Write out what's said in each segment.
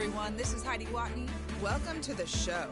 everyone. This is Heidi Watney. Welcome to the show.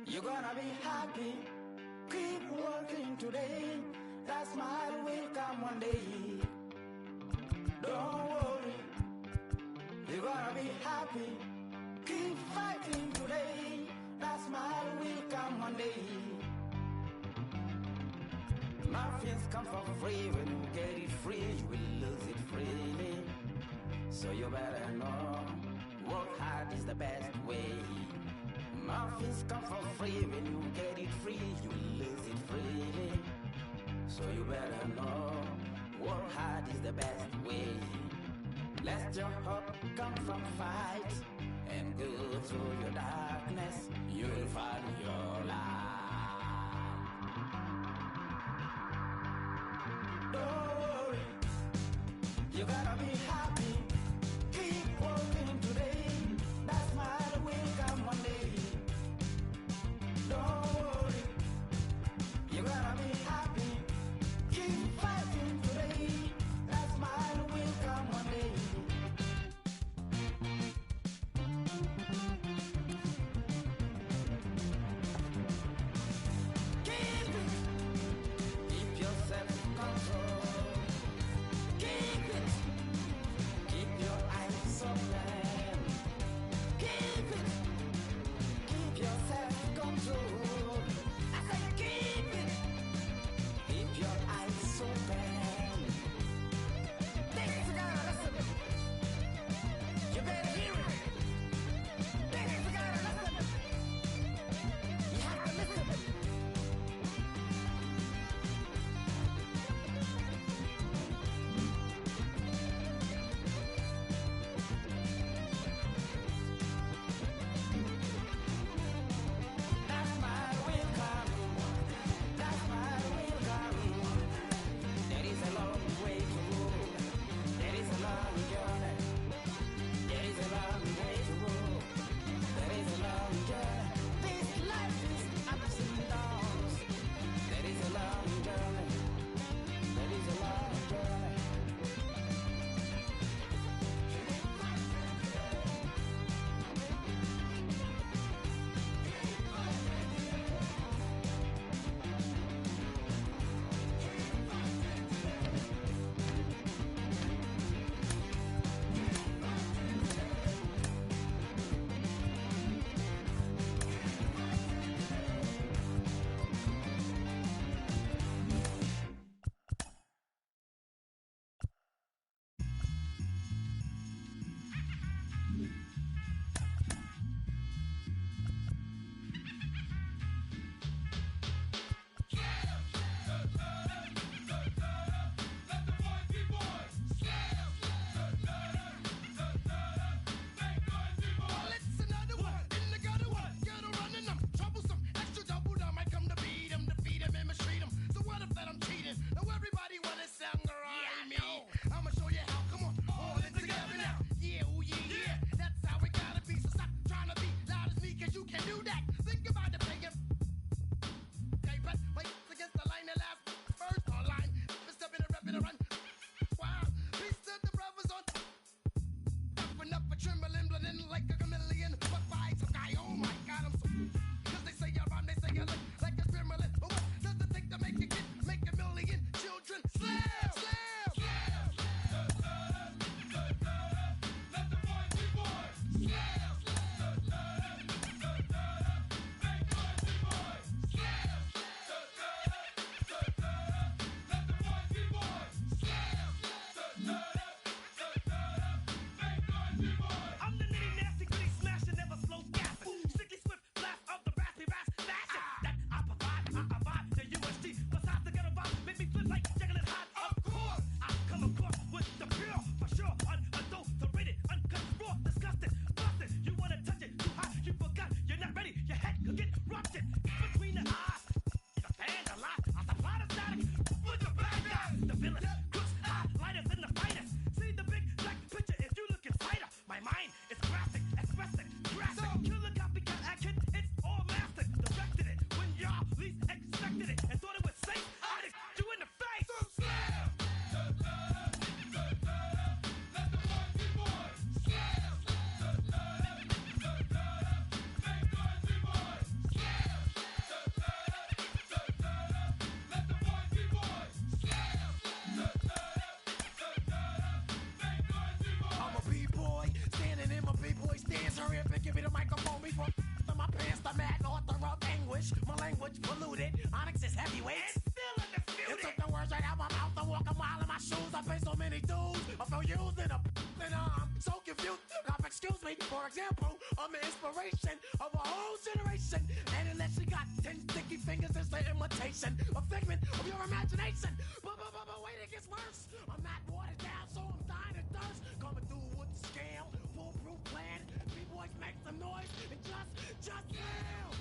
You're gonna be happy. Keep working today. That smile will come one day. Don't worry. You're gonna be happy. Keep fighting today. That smile will come one day. Muffins come for free. When you get it free, you will lose it freely. So you better know, work hard is the best way. Muffins come for free. When you get it free, you lose it freely. So you better know, work hard is the best way. Let your hope come from fight and go through your darkness. You'll find your light. Don't worry, you gotta be happy. Keep working today. That smile will come one day. Don't worry, you gotta be happy. Keep fighting today. That smile will come one day. Keep it. Keep your self-control. Keep it. undisputed. Onyx is heavyweight. And still undisputed. You took the words right out my mouth. I walk a mile in my shoes. I face so many dudes. I feel used and I'm so confused. Excuse me, for example, I'm the inspiration of a whole generation. And unless you got 10 sticky fingers, it's the imitation, a figment of your imagination. But wait, it gets worse. I'm not watered down, so I'm dying of thirst. Coming through with the scale, foolproof plan. B-boys make some noise and just yell.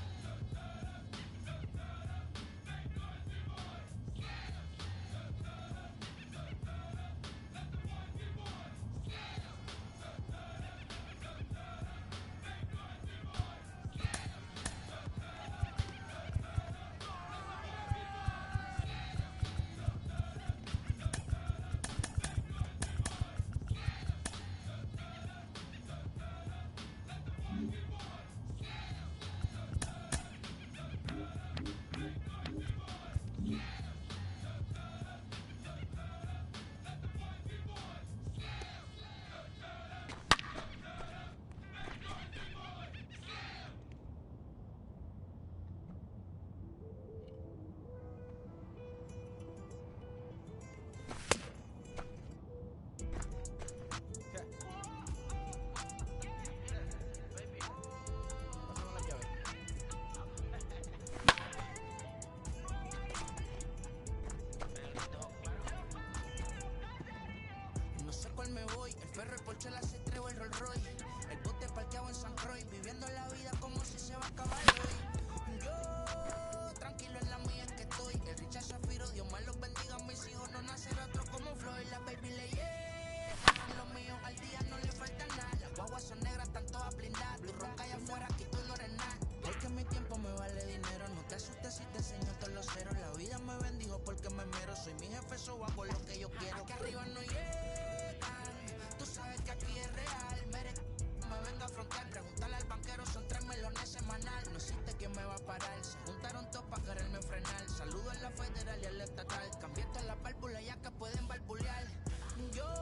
Me voy, el perro, el Porsche, la C3 o el Rolls Royce. El bote parqueado en San Croix, viviendo la vida como si se va a acabar hoy. Yo, tranquilo en la mía que estoy. El Richard Zafiro, Dios más los bendiga. Mis hijos no nacerán otro como Floyd. La baby le llegan los míos al día, no le falta nada. Las guaguas son negras, están todas blindadas. Tú ronca allá afuera, aquí tú no eres nada. Porque mi tiempo me vale dinero. No te asustes si te enseño todos los ceros. La vida me bendijo porque me mero. Soy mi jefe, so hago lo que yo quiero. Aquí arriba no llegan. Tú sabes que aquí es real. Me vengo a afrontar. Pregúntale al banquero, son 3 melones semanal. No existe quien me va a parar. Se juntaron todos para quererme frenar. Saludo a la federal y al estatal. Cambié todas las válvulas ya que pueden barbulear. Yo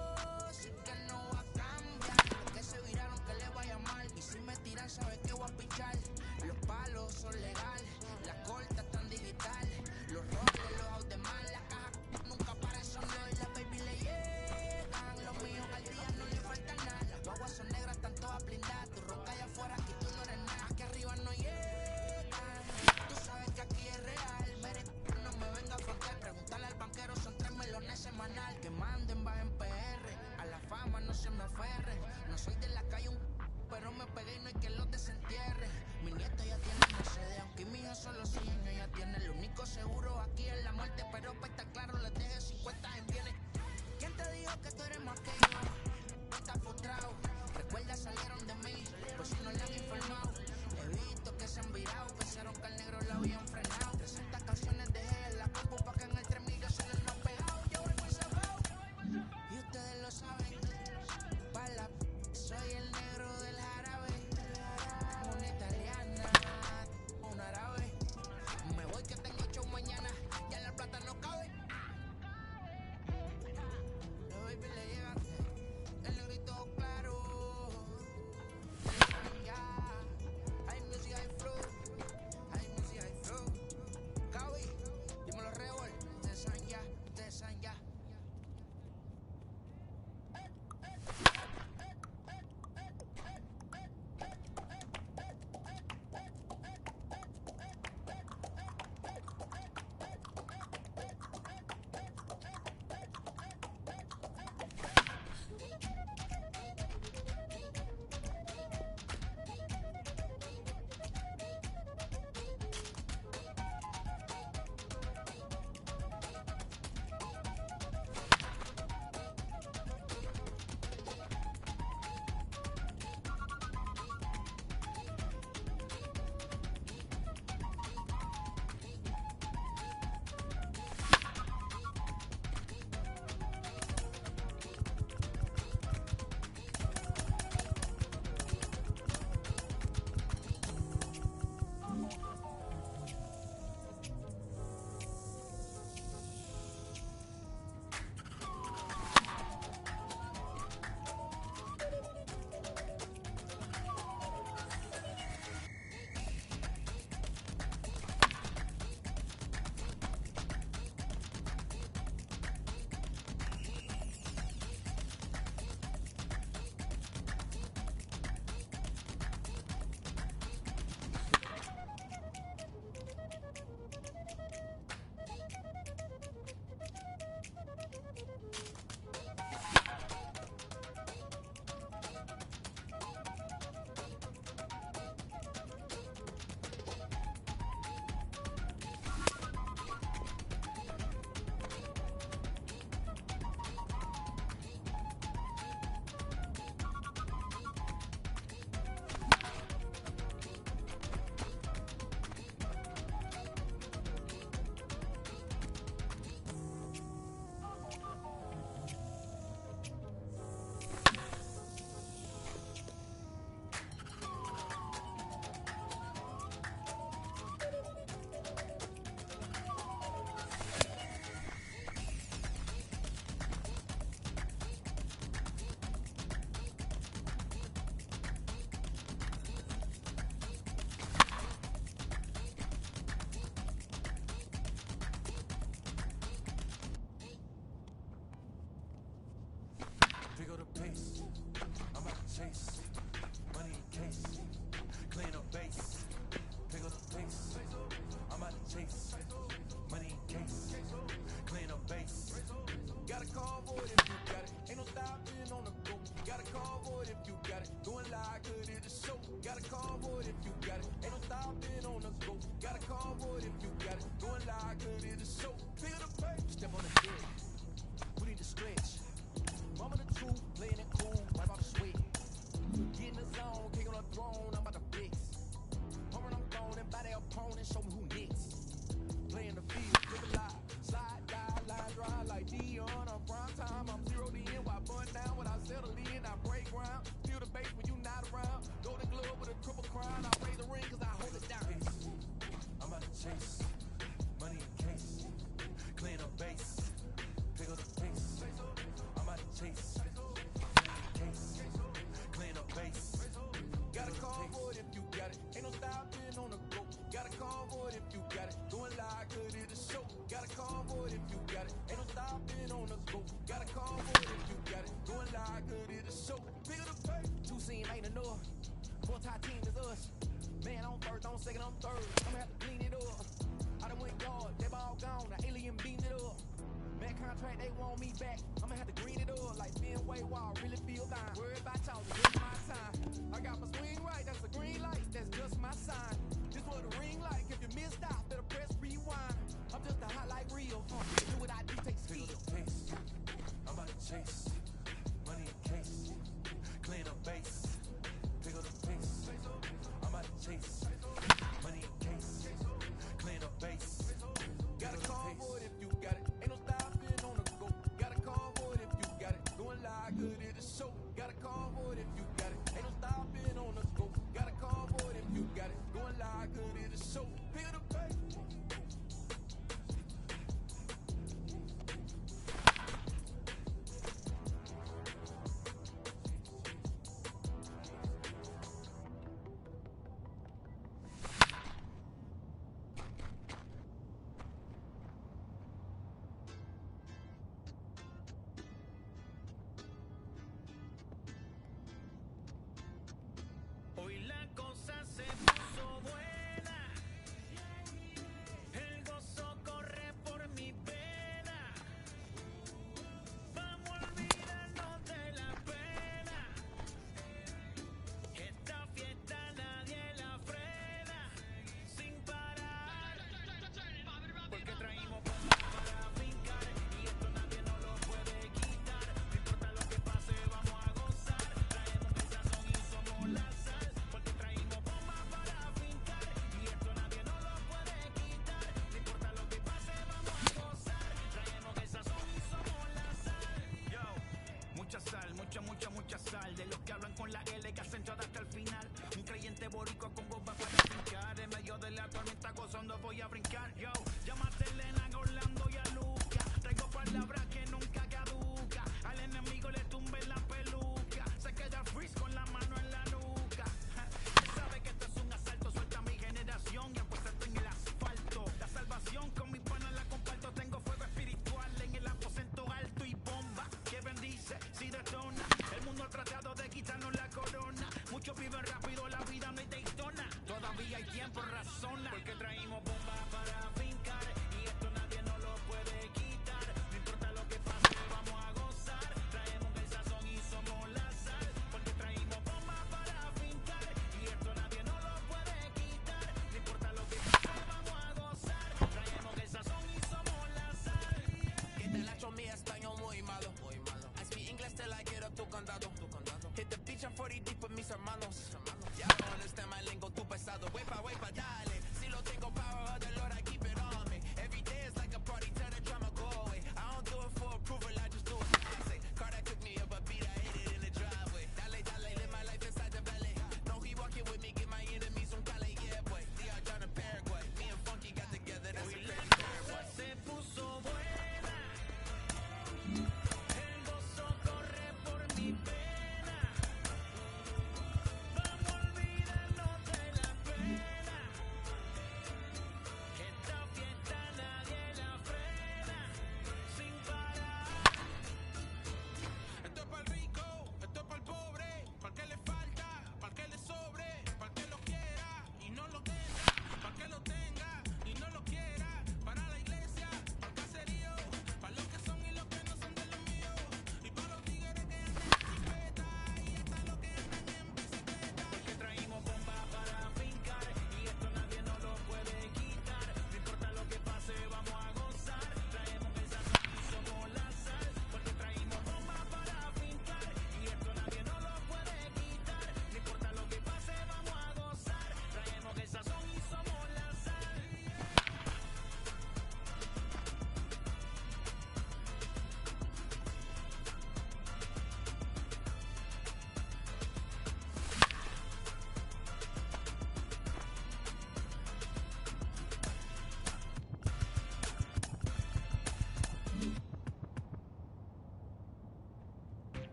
sí que no va a cambiar. Porque se viraron que le vaya mal. Y si me tiran, sabes que voy a pichar. Los palos son legales. Las cortas están digital. Los robles, los out de mal. La caja nunca para son y la baby le llegan. Los míos al día no le falta nada. Las guaguas son negras, están todas blindadas. Tú ronca allá afuera, aquí tú no eres nada. Aquí arriba no llegan. Tú sabes que aquí es real. Mere, no me venga a afrontar. Pregúntale al banquero, son 3 melones semanal. Que manden, bajen PR. A la fama no se me aferren. No soy de la calle, pero me pegué y no hay que los desentierre. Mi nieto ya tiene Mercedes, aunque mi hijo solo 100 años ya tiene. Lo único seguro aquí es la muerte, pero para estar claro les deje 50 en bienes. ¿Quién te dijo que tú eres más que yo? No estás frustrado, recuerda salieron de mí, por si no le han informado. He visto que se han virado, pensaron que al negro lo habían frenado. 300 canciones dejé en la compu pa' que en el 3000 yo soy el más pegado. Yo voy muy cerrado, y ustedes lo saben. Pa' la soy el negro del jarabe. Una italiana, un árabe. Me voy que tengo show mañana, ya la plata no cabe. Los baby le llegan, el negrito claro. Got a convoy if you got it. Ain't no stopping on the go. Got a convoy if you got it. Doing like good in the show. Feel the pain. Step on the jet. We need to stretch. Mama the truth, playing it cool, wipe off the sweat. Get in the zone, king on the throne, I'm about to flex. Home run, I'm gone, and by their opponent, show me who next. Playing the field, live a lie, slide, die, line, dry like Dion. I'm prime time, I'm zeroed in, while bun down when I settle in, I break ground. Feel the bass when you not around. Golden glove with a triple crown, I raise the ring cause I hold it down. I'm about to chase, money in case, clean up base, pick up the pace. I'm about to chase, case, clean up base. Got a convoy if you got it. Ain't no stopping on the go. Got a convoy if you got it. Doing like good in the show. Got a convoy if you got it. Ain't no stopping on the go. Got a convoy if you got it. Doing like good in the show. Bigger the pay. Two scene ain't enough. Four-tie team is us. Man on first, on second, on third. I'ma have to clean it up. I done went guard, they ball gone. The alien beamed it up. Man contract, they want me back. I'ma have to green it up like Fenway Wall. Really feel fine. Worry about y'all, it's my time. I got my swing right, that's a green light. That's just my sign. This what the ring like. If you missed out, better press rewind. I'm just a hot like real. Do what I do, take skill. I'm about to chase. Money in case. Clean up base. Pick up the pace. I'm about to chase. Money in case. Clean up base. Got a convoy if you got it. Ain't no stopping on the go. Got a convoy if you got it. Doing like good in the show. Got a convoy if you got it. Ain't no stopping on the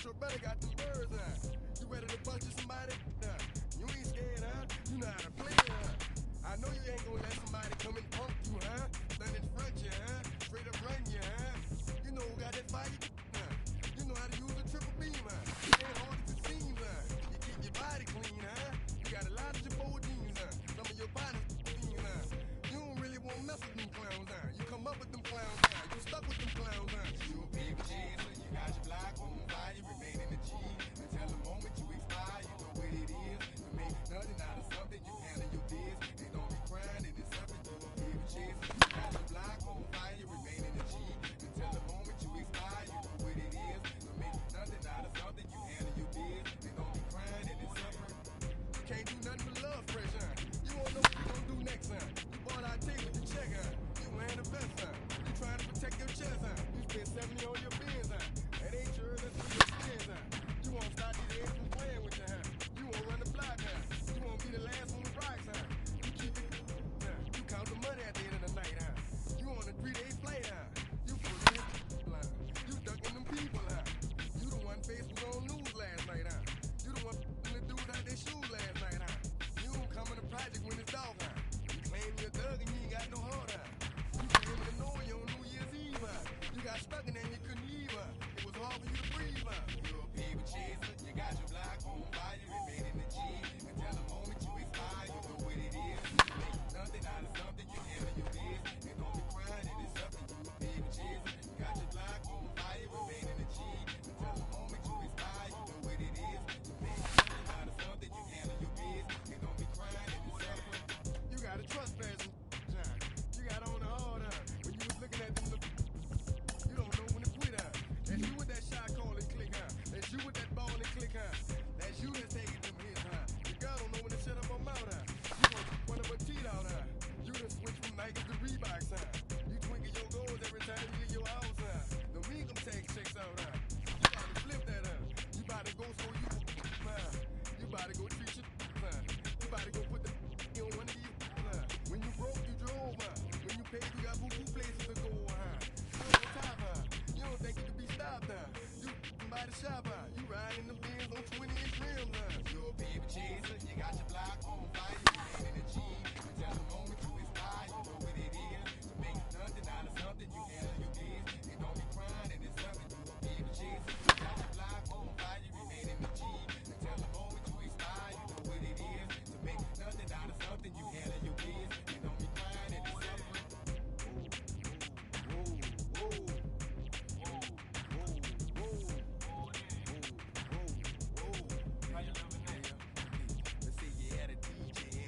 your brother got them birds, huh? You ready to bust you somebody? Huh? You ain't scared, huh? You know how to play, huh? I know you ain't gonna let somebody come and punk you, huh? Stand in front you, huh? Straight up run you, huh? You know who got that fire, huh? You know how to use a triple beam, huh? It ain't hard as it seems, huh? You keep your body clean, huh? You got a lot of your bold jeans, huh? Some of your body's clean, huh? You don't really want to mess with them clowns, huh? You come up with them clowns, huh? You stuck with them clowns, huh? You a big chaser, you got your block on fire, you remain in the G. Until the moment you expire, you know what it is. You make nothing out of something, you handle your biz. And don't be crying, and it's something you a big chaser. You got your block on fire, you remain in the G. Until the moment you expire, you know what it is. You make nothing out of something, you handle your biz. And don't be crying, and it's something. You can't do nothing but love fresh, huh? You won't know what you gonna do next, huh? You bought our tape with the check, huh? You wearing the vest, huh? You trying to protect your chest, huh? You spent 70 on your bins, huh? That ain't yours, that's for your friends, huh? You won't stop these eggs from playing with you, huh? You won't run the block, huh? You won't be the last on the rocks, huh? You keep it, huh? You count the money at the end of the night, huh? You on a 3-day flight, huh? You pulling it, huh? You ducking them people, huh? You the one face was on news last night, huh? You the one the dudes out their shoes last night, huh? You don't come in the project when it's dark, huh? You claim you're a thug and you ain't got no heart, huh? You claim to know you on New Year's Eve, huh? You got stuck in there and you couldn't leave, huh? It was hard for you to breathe, huh? You're a paper chaser, you got your block on fire, you remain in the G. Until the moment you expire, you know what it is. You make nothing out of something, you handle your biz. And don't be crying, it is something, you a paper chaser. You got your block on fire, you remain in the G. Until the moment you expire, you know what it is. You make nothing out of something, you handle your biz. And don't be crying, it is something. You got a trespass, John. You got on the hard, huh? When you was looking at them, you don't know when to quit, huh? That's you with that shot call and click, huh? That's you with that ball and click, huh? That's you that's taking them hits, huh? The girl don't know when to shut up her mouth, huh? You gon' run up her teeth out, huh? You done switch from Nike to Reeboks, huh? You twinkle your goals every time you leave your house, huh? The income tax checks out, huh? You about to flip that, huh? You about to go so you, huh? You about to go treat your, huh? You about to go put the on one of these, huh? When you broke, you drove, huh? When you paid, you got boo-boo places to go, huh? You on top, huh? You don't think you can be stopped, huh? You by the shop, huh? You riding the Benz on 20-inch rims, huh? You're a paper chaser, you got your block on fire, you remain in the G. Until the moment you expire, you know what it is. To make nothing out of something, you handle your biz. And don't be crying, and it's something, you a paper chaser. You got your block on fire, you remain in the G. Until the moment you expire, you know what it is. To make nothing out of something, you handle your biz. And don't be crying, and it's something. Let's say you had a DJ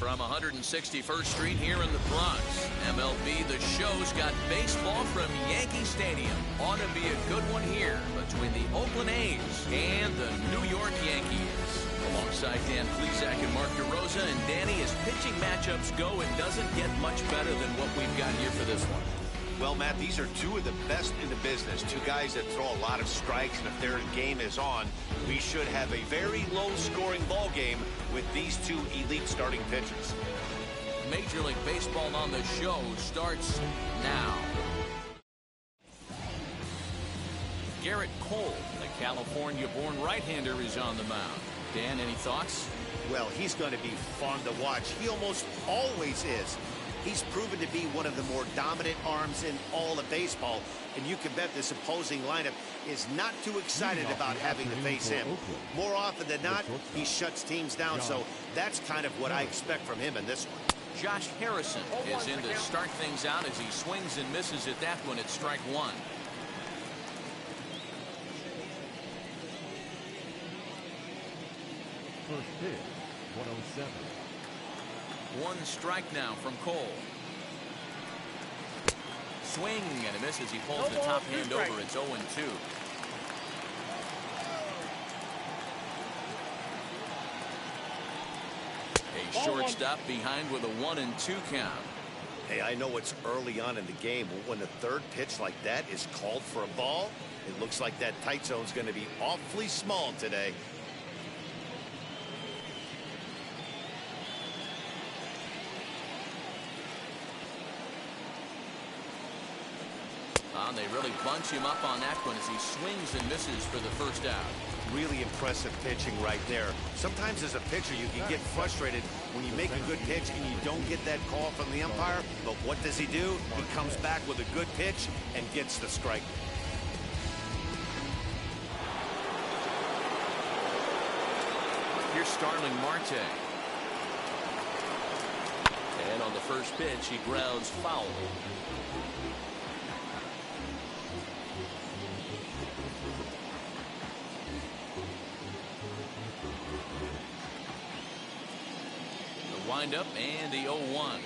From 161st Street here in the Bronx, MLB The Show's got baseball from Yankee Stadium. Ought to be a good one here between the Oakland A's and the New York Yankees. Alongside Dan Plesac and Mark DeRosa, and Danny, as pitching matchups go, it doesn't get much better than what we've got here for this one. Well, Matt, these are two of the best in the business. Two guys that throw a lot of strikes, and if their game is on, we should have a very low-scoring ball game with these two elite starting pitchers. Major League Baseball on The Show starts now. Garrett Cole, the California-born right-hander, is on the mound. Dan, any thoughts? Well, he's going to be fun to watch. He almost always is. He's proven to be one of the more dominant arms in all of baseball, and you can bet this opposing lineup is not too excited about having to face him. More often than not, he shuts teams down, so that's kind of what I expect from him in this one. Josh Harrison is in to start things out as he swings and misses at that one at strike one. First pitch, 107. One strike now from Cole. Swing and a miss as he pulls the top hand over. It's 0-2. A shortstop behind with a 1-2 count. Hey, I know it's early on in the game, but when the third pitch like that is called for a ball, it looks like that tight zone's going to be awfully small today. They really bunch him up on that one as he swings and misses for the first out. Really impressive pitching right there. Sometimes as a pitcher you can get frustrated when you make a good pitch and you don't get that call from the umpire, but what does he do? He comes back with a good pitch and gets the strike. Here's Starling Marte. And on the first pitch, he grounds foul. The windup and the 0-1.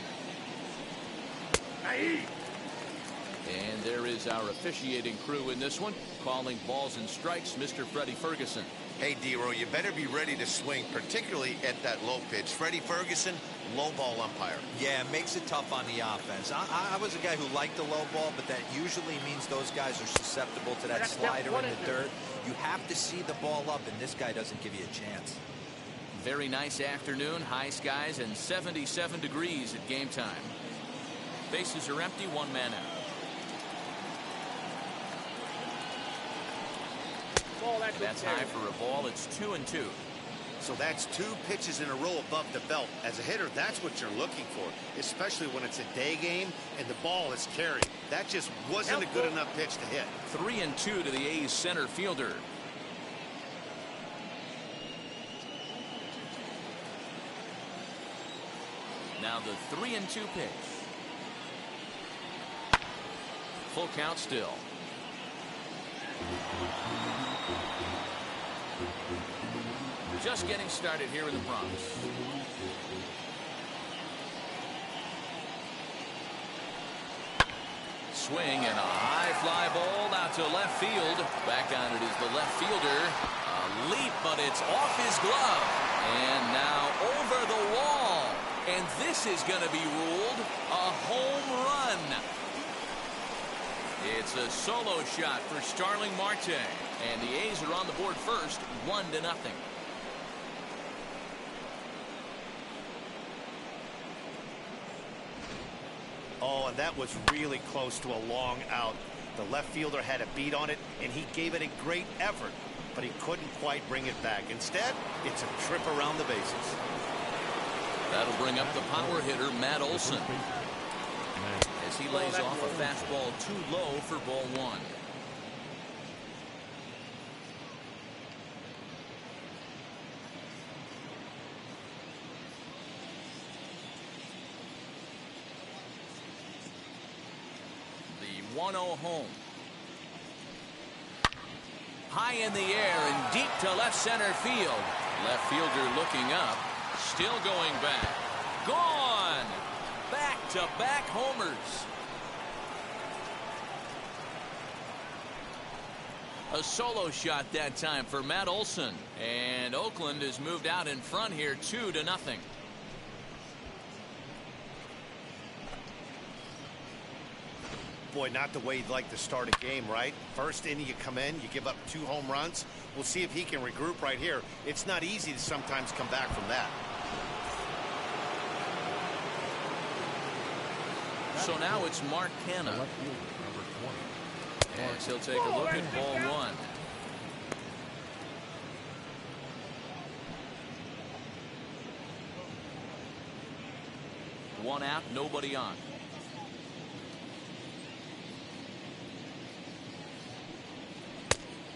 And there is our officiating crew in this one, calling balls and strikes, Mr. Freddie Ferguson. Hey, D-Row, you better be ready to swing, particularly at that low pitch. Freddie Ferguson, low ball umpire. Yeah, it makes it tough on the offense. I was a guy who liked the low ball, but that usually means those guys are susceptible to that slider in the dirt. You have to see the ball up, and this guy doesn't give you a chance. Very nice afternoon, high skies, and 77 degrees at game time. Bases are empty, one man out. That's high for a ball. It's 2-2. So that's two pitches in a row above the belt. As a hitter, that's what you're looking for, especially when it's a day game and the ball is carried. That just wasn't a good enough pitch to hit. 3-2 to the A's center fielder. Now the 3-2 pitch. Full count still. Just getting started here in the Bronx. Swing and a high fly ball out to left field. Back on it is the left fielder. A leap, but it's off his glove. And now over the wall. And this is going to be ruled a home run. It's a solo shot for Starling Marte. And the A's are on the board first, 1-0. Oh, and that was really close to a long out. The left fielder had a beat on it, and he gave it a great effort, but he couldn't quite bring it back. Instead, it's a trip around the bases. That'll bring up the power hitter, Matt Olson, as he lays off a fastball too low for ball one. The 1-0 home. High in the air and deep to left center field. Left fielder looking up, still going back. Gone. Back-to-back homers. A solo shot that time for Matt Olson. And Oakland has moved out in front here 2-0. Boy, not the way you'd like to start a game, right? First inning, you come in, you give up 2 home runs. We'll see if he can regroup right here. It's not easy to sometimes come back from that. So now it's Mark Canha. As he'll take a look at ball 1. One out, nobody on.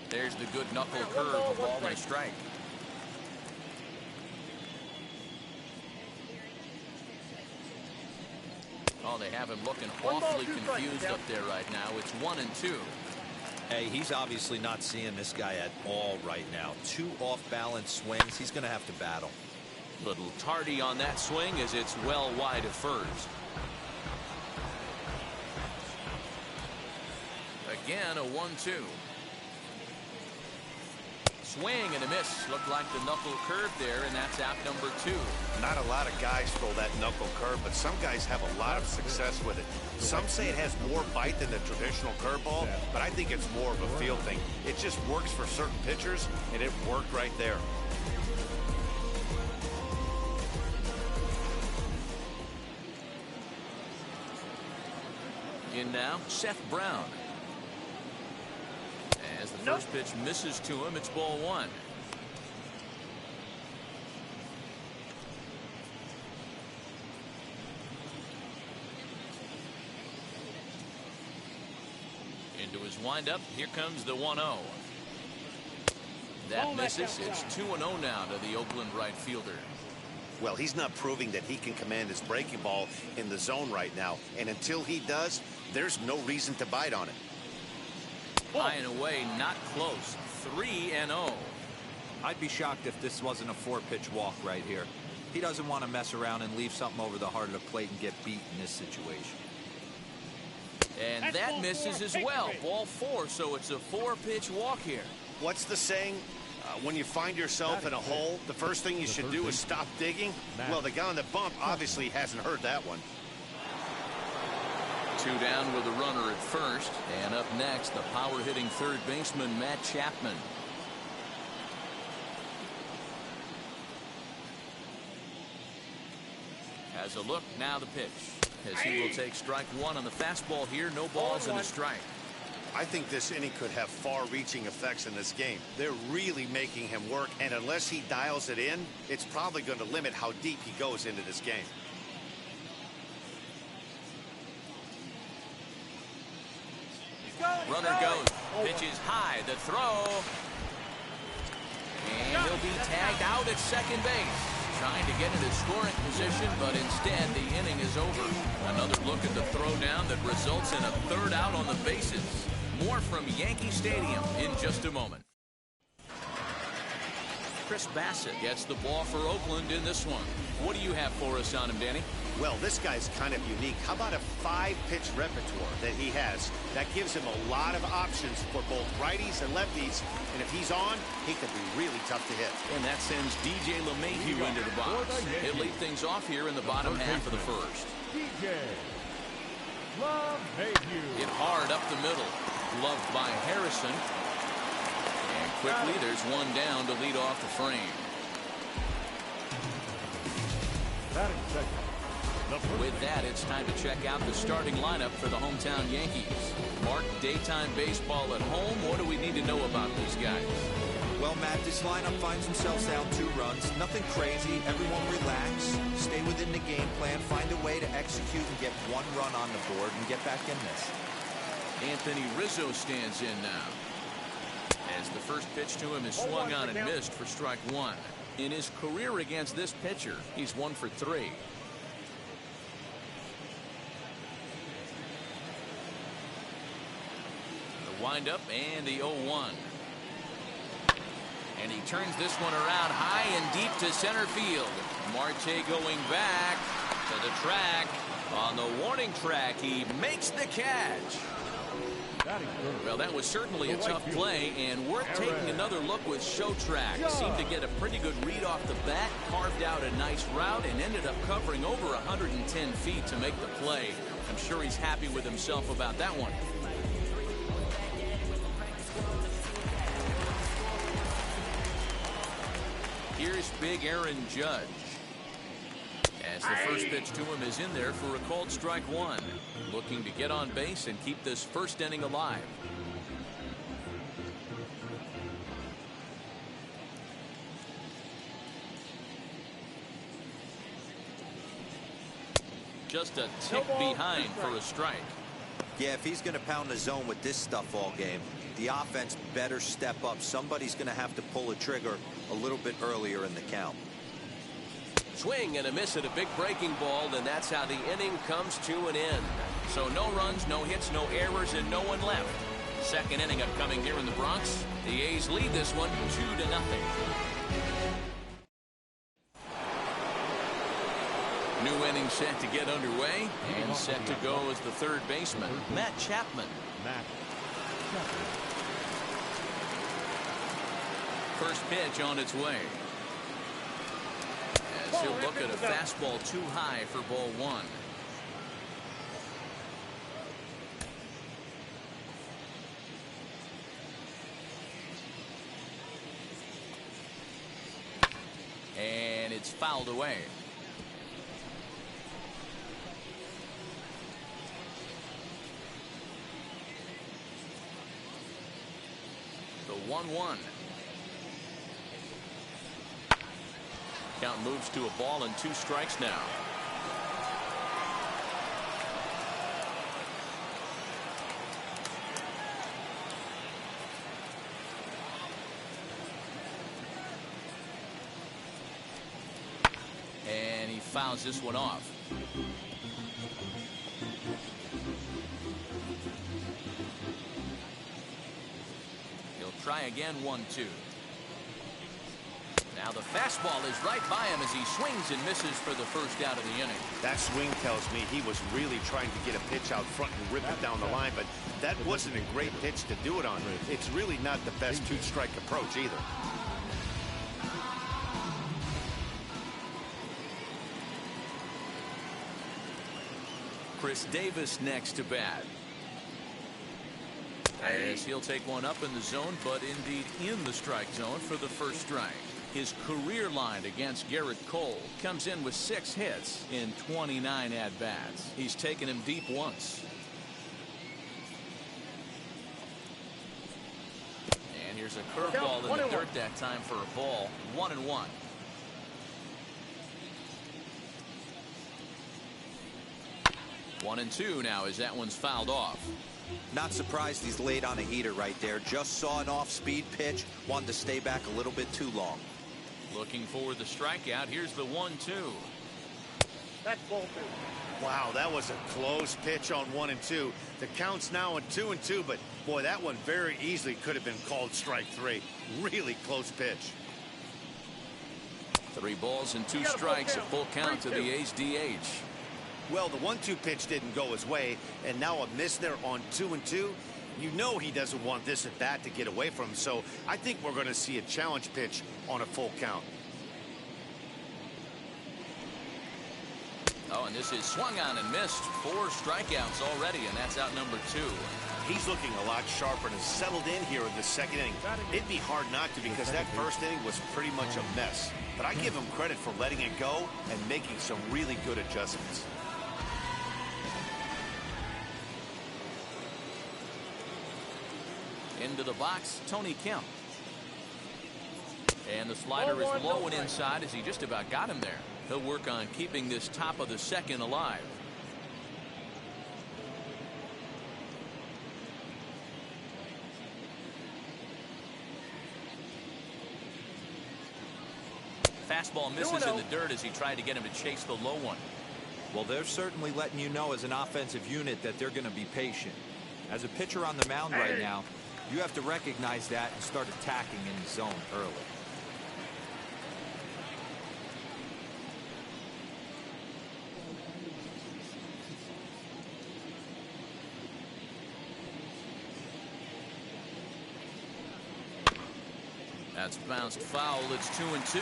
There's the good knuckle curve, a ball and a strike. Oh, they have him looking awfully confused up there right now. It's 1-2. Hey, he's obviously not seeing this guy at all right now. 2 off-balance swings. He's going to have to battle. Little tardy on that swing as it's well wide of first. Again, a 1-2. Swing and a miss. Looked like the knuckle curve there, and that's out number 2. Not a lot of guys throw that knuckle curve, but some guys have a lot of success with it. Some say it has more bite than the traditional curveball, but I think it's more of a feel thing. It just works for certain pitchers, and it worked right there. In now, Seth Brown. As the first pitch misses to him, it's ball 1. Into his windup, here comes the 1-0. That misses. It's 2-0 now to the Oakland right fielder. Well, he's not proving that he can command his breaking ball in the zone right now, and until he does, there's no reason to bite on it. High and away, not close. 3-0. I'd be shocked if this wasn't a 4-pitch walk right here. He doesn't want to mess around and leave something over the heart of the plate and get beat in this situation. And that misses as well. Ball 4, so it's a 4-pitch walk here. What's the saying? When you find yourself in a hole, the first thing you should do is stop digging. Well, the guy on the bump obviously hasn't heard that one. 2 down with a runner at first. And up next, the power-hitting third baseman, Matt Chapman. Has a look, now the pitch. As he will take strike 1 on the fastball here. No balls and a strike. I think this inning could have far-reaching effects in this game. They're really making him work, and unless he dials it in, it's probably going to limit how deep he goes into this game. Runner goes. Pitch is high. The throw. And he'll be tagged out at second base. Trying to get into scoring position, but instead the inning is over. Another look at the throwdown that results in a 3rd out on the bases. More from Yankee Stadium in just a moment. Chris Bassett gets the ball for Oakland in this one. What do you have for us on him, Danny? Well, this guy's kind of unique. How about a 5-pitch repertoire that he has? That gives him a lot of options for both righties and lefties. And if he's on, he could be really tough to hit. And that sends DJ LeMahieu into the box. He'll lead things off here in the bottom half of the first. DJ LeMahieu. Hit hard up the middle. Gloved by Harrison. And quickly, there's one down to lead off the frame. Batting second. With that, it's time to check out the starting lineup for the hometown Yankees. Mark, daytime baseball at home. What do we need to know about these guys? Well, Matt, this lineup finds themselves down 2 runs. Nothing crazy. Everyone relax. Stay within the game plan. Find a way to execute and get 1 run on the board and get back in this. Anthony Rizzo stands in now. As the first pitch to him is swung on and missed for strike 1. In his career against this pitcher, he's 1 for 3. Windup and the 0-1. And he turns this one around high and deep to center field. Marte going back. To the track. On the warning track, he makes the catch. Well, that was certainly a tough play, and worth taking another look with Show Track. Seemed to get a pretty good read off the bat, carved out a nice route, and ended up covering over 110 feet to make the play. I'm sure he's happy with himself about that one. Here's big Aaron Judge. As the first pitch to him is in there for a called strike one. Looking to get on base and keep this first inning alive. Just a tick behind for a strike. Yeah, if he's going to pound the zone with this stuff all game, the offense better step up. Somebody's going to have to pull a trigger a little bit earlier in the count. Swing and a miss at a big breaking ball, and that's how the inning comes to an end. So no runs, no hits, no errors, and no one left. Second inning upcoming here in the Bronx. The A's lead this one 2-0. New inning set to get underway, and set to go as the third baseman, Matt Chapman. First pitch on its way. As he'll look at a fastball too high for ball one. And it's fouled away. The 1-1. Count moves to a ball and 2 strikes now. And he fouls this one off. He'll try again, 1-2. Now the fastball is right by him as he swings and misses for the first out of the inning. That swing tells me he was really trying to get a pitch out front and rip it down the line, but that wasn't a great pitch to do it on. It's really not the best 2-strike approach either. Chris Davis next to bat. As he'll take one up in the zone, but indeed in the strike zone for the first strike. His career line against Garrett Cole comes in with 6 hits in 29 at-bats. He's taken him deep once. And here's a curveball in the dirt that time for a ball. 1-1. One and 2 now as that one's fouled off. Not surprised he's laid on a heater right there. Just saw an off-speed pitch. Wanted to stay back a little bit too long. Looking for the strikeout. Here's the 1-2. That's ball 2. Wow, that was a close pitch on 1 and 2. The count's now at 2 and 2, but boy, that one very easily could have been called strike 3. Really close pitch. 3 balls and 2 strikes, a full count to the A's DH. Well, the 1-2 pitch didn't go his way, and now a miss there on 2 and 2. You know he doesn't want this at bat to get away from him, so I think we're going to see a challenge pitch on a full count. Oh, and this is swung on and missed. 4 strikeouts already, and that's out number 2. He's looking a lot sharper and has settled in here in the second inning. It'd be hard not to, because that first inning was pretty much a mess. But I give him credit for letting it go and making some really good adjustments. Into the box, Tony Kemp. And the slider is low and inside as he just about got him there. He'll work on keeping this top of the second alive. Fastball misses in the dirt as he tried to get him to chase the low one. Well, they're certainly letting you know as an offensive unit that they're going to be patient. As a pitcher on the mound right now, you have to recognize that and start attacking in the zone early. That's bounced foul. It's 2-2.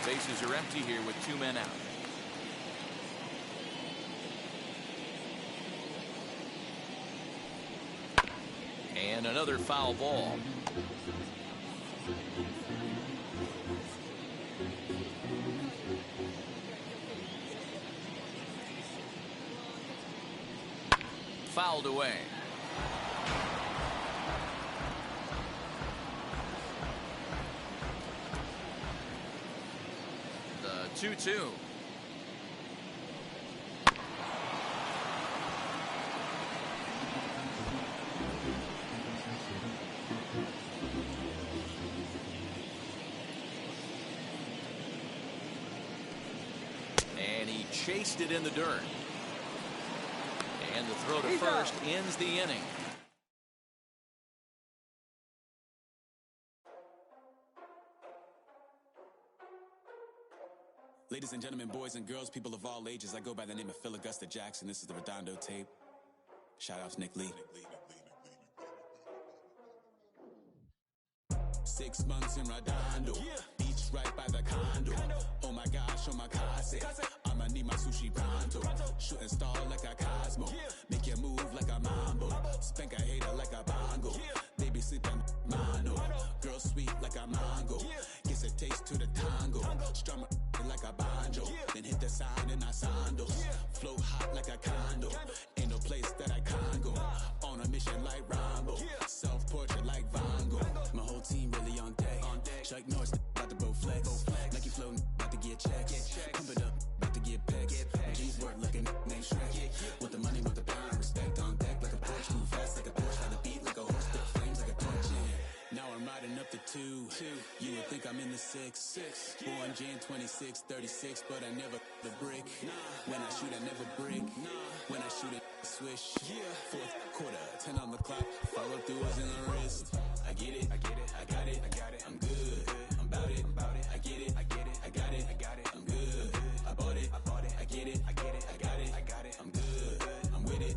Bases are empty here with 2 men out. And another foul ball. Fouled away. The 2-2. And he chased it in the dirt. And the throw to first ends the inning. Ladies and gentlemen, boys and girls, people of all ages, I go by the name of Phil Augusta Jackson. This is the Redondo tape. Shout out to Nick Lee. 6 months in Redondo, beach right by the condo. Oh my gosh, oh my casa. I'ma need my sushi pronto. Shooting star like a Cosmo. Make you move like a mambo. Spank a hater like a bongo. They be sleeping mono. Girl sweet like a mango. Gives a taste to the tango. Strum like a banjo. Then hit the sign in our sandals. Flow hot like a condo. Ain't no place that I can't go. On a mission like Rambo. Self-portrait like Van Gogh. My whole team really on deck. Chuck Norris about to go flex. Nike flow about to get checks. Pump it up, about to get pecs. G's work looking name Shrek. With the money, with the pound, respect on deck like a Porsche. Move fast like a Porsche, had the beat like a horse. Stick flames like a torch. Now I'm riding up the 2. You would think I'm in the 6. Born Jan 26, 36, but I never the brick. When I shoot, I never brick. When I shoot, it swish. Fourth quarter, 10 on the clock. Follow through is in the wrist. I get it, I get it, I got it, I got it. I'm good, I'm about it, I get it, I get it, I got it, I got it. I'm good, I bought it, I get it, I get it, I got it, I got it. I'm good, I'm with it,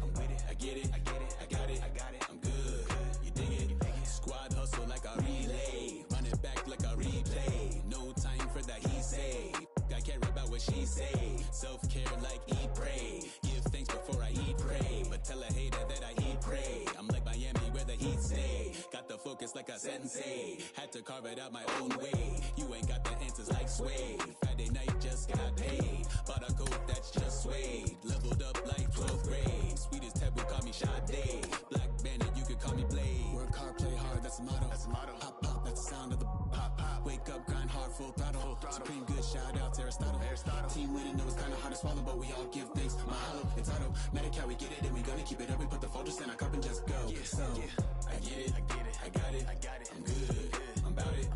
I get it, I get it, I got it, I got it. I'm good, you dig it, squad hustle like a relay, run it back like a replay. No time for that he say. I care about what she say. Self-care like eat, pray. Give thanks before I eat, pray. But tell a hater that I eat, pray. I'm like Miami where the heat stay. Got the focus like a sensei. Had to carve it out my own way. You ain't got the answers like Sway. Friday night just got paid. Bought a coat that's just suede. Leveled up like 12th grade. Sweetest taboo, call me Sade. Black Bandit, you could call me Blade. Work hard, play hard, that's the motto. Pop, pop, that's the sound of the pop, pop. Wake up, grind hard, full throttle. Supreme good, shout out to Aristotle. Team winning, know it's kinda hard to swallow, but we all give thanks. Mahalo, it's automatic how we get it, and we gonna keep it up. We put the Folgers in our cup and just go. So, I get it, I get it, I got it, I got it. I'm good, I'm about it,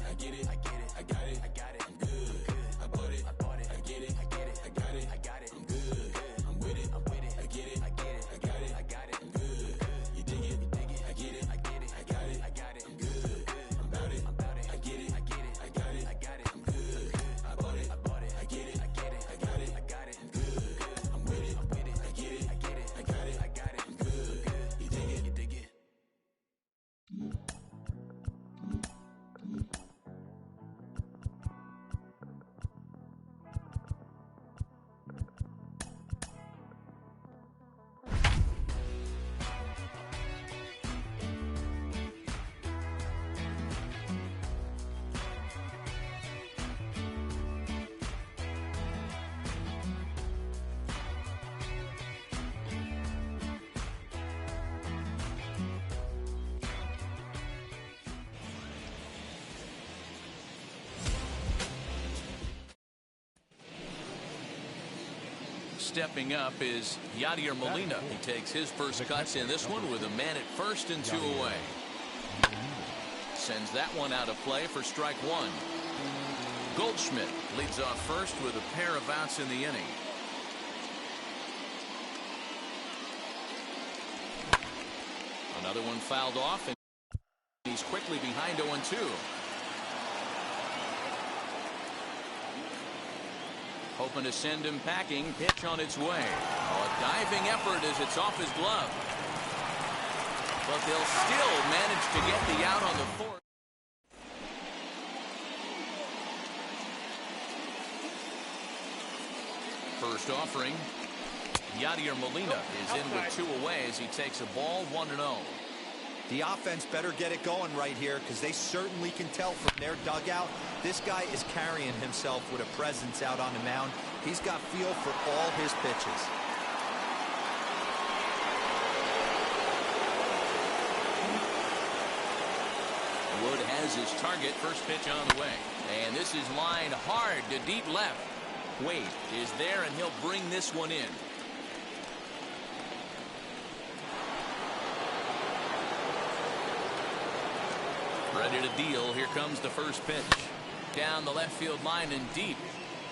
I get it, I get it, I got it, I got it. I'm good, I bought it, I get it, I get it, I got it, I got it. I'm good, I'm with it, I get it, I get it, I got it, I got it. I'm good, you dig it, I get it, I get it, I got it, I got it. I'm good, I'm about it, I get it, I get it, I got it, I got it. I'm good, I bought it, I get it, I get it, I got it, I got it. I'm good, I'm with it, I get it, I get it, I got it, I got it. I'm good, you dig it, you dig it. Stepping up is Yadier Molina. He takes his first cuts in this one with a man at first and 2 away. Sends that one out of play for strike 1. Goldschmidt leads off first with a pair of outs in the inning. Another one fouled off, and he's quickly behind 0-2. Hoping to send him packing. Pitch on its way. Oh, a diving effort as it's off his glove. but they'll still manage to get the out on the fourth. First offering. Yadier Molina is in with 2 away as he takes a ball 1-0. The offense better get it going right here because they certainly can tell from their dugout. This guy is carrying himself with a presence out on the mound. He's got feel for all his pitches. Wood has his target. First pitch on the way. And this is lined hard to deep left. Wade is there, and he'll bring this one in. Ready to deal. Here comes the first pitch. Down the left field line and deep.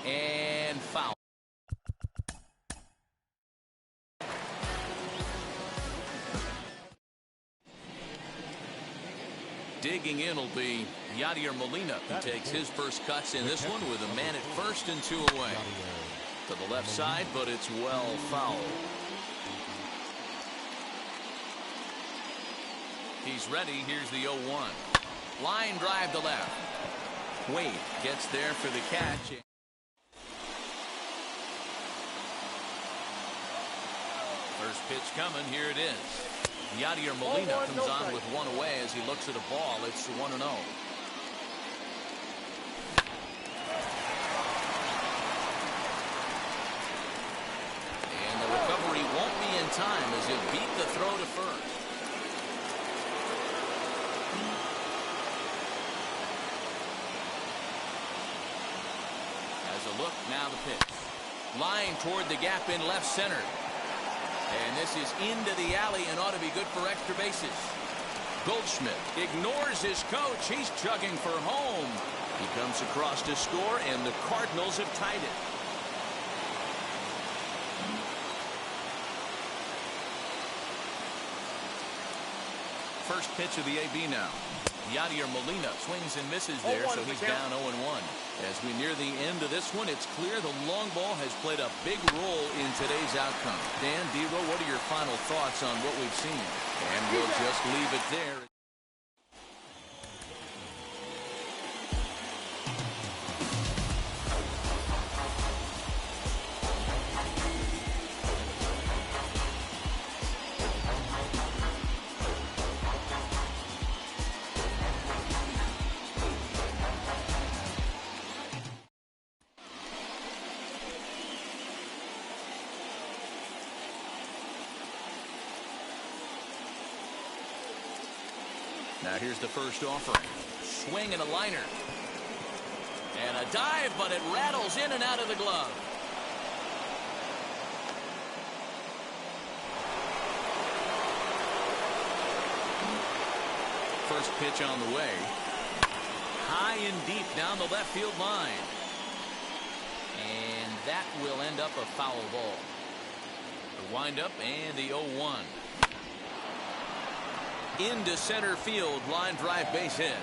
And foul. Digging in will be Yadier Molina, who takes his first cuts in this one with a man at first and 2 away. To the left side, but it's well fouled. He's ready. Here's the 0-1. Line drive to left. Wade gets there for the catch. First pitch coming. Here it is. Yadier Molina comes on with 1 away as he looks at a ball. It's 1-0. And the recovery won't be in time as he'll beat the throw to first. As a look, now the pitch. Line toward the gap in left center. And this is into the alley and ought to be good for extra bases. Goldschmidt ignores his coach. He's chugging for home. He comes across to score, and the Cardinals have tied it. First pitch of the AB now. Yadier Molina swings and misses there, so he's down 0-1. As we near the end of this one, it's clear the long ball has played a big role in today's outcome. Dan, Dero, what are your final thoughts on what we've seen? And we'll just leave it there. Now here's the first offering. Swing and a liner. And a dive, but it rattles in and out of the glove. First pitch on the way. High and deep down the left field line. And that will end up a foul ball. The windup and the 0-1. Into center field, line drive base hit.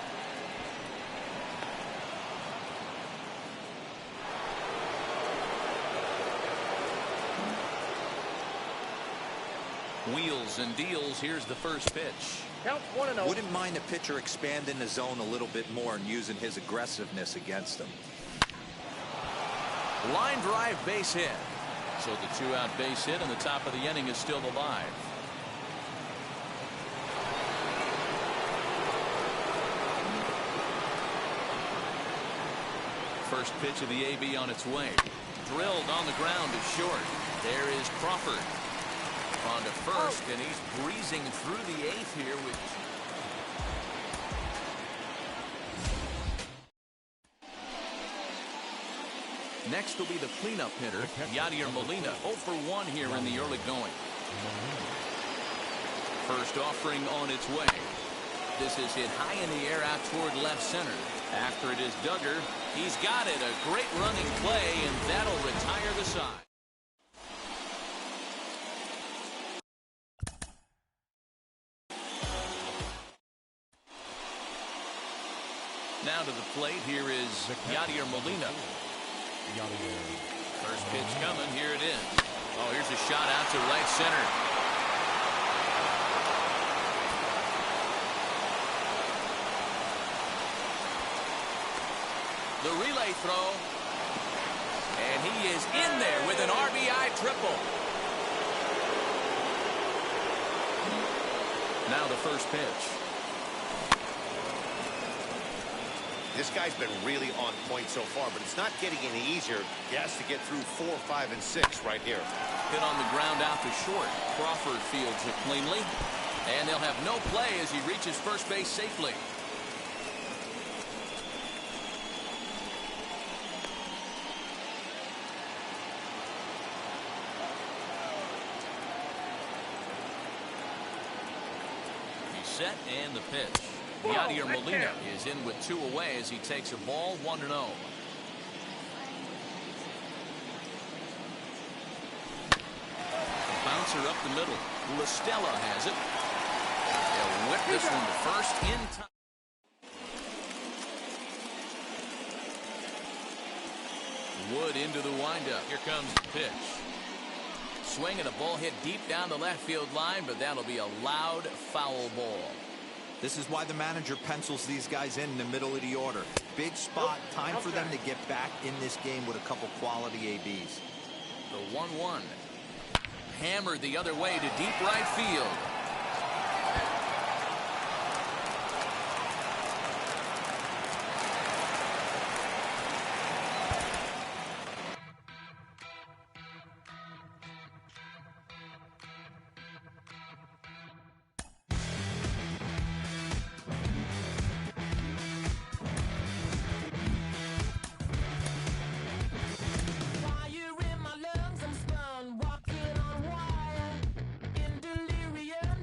Wheels and deals. Here's the first pitch. Count 1-0. Wouldn't mind a pitcher expanding the zone a little bit more and using his aggressiveness against them. Line drive base hit. So the 2-out base hit, and the top of the inning is still alive. First pitch of the AB on its way. Drilled on the ground to short. There is Crawford on to first, and he's breezing through the 8th here with. Next will be the cleanup hitter, Yadier Molina, 0 for 1 here in the early going. First offering on its way. This is hit high in the air out toward left center. After it is Duggar, he's got it. A great running play, and that'll retire the side. Now to the plate, here is Yadier Molina. First pitch coming, here it is. Oh, here's a shot out to right center. The relay throw. And he is in there with an RBI triple. Now the first pitch. This guy's been really on point so far, but it's not getting any easier. He has to get through 4, 5, and 6 right here. Hit on the ground out to short. Crawford fields it cleanly. And they'll have no play as he reaches first base safely. He's set and the pitch. Yadier Molina is in with 2 away as he takes a ball 1-0. Bouncer up the middle. La Stella has it. They'll whip this one to first in time. Wood into the windup. Here comes the pitch. Swing and a ball hit deep down the left field line, but that'll be a loud foul ball. This is why the manager pencils these guys in the middle of the order. Big spot, time for them to get back in this game with a couple quality ABs. The 1-1. Hammered the other way to deep right field. Fire in my lungs, I'm spun, walking on wire, in delirium.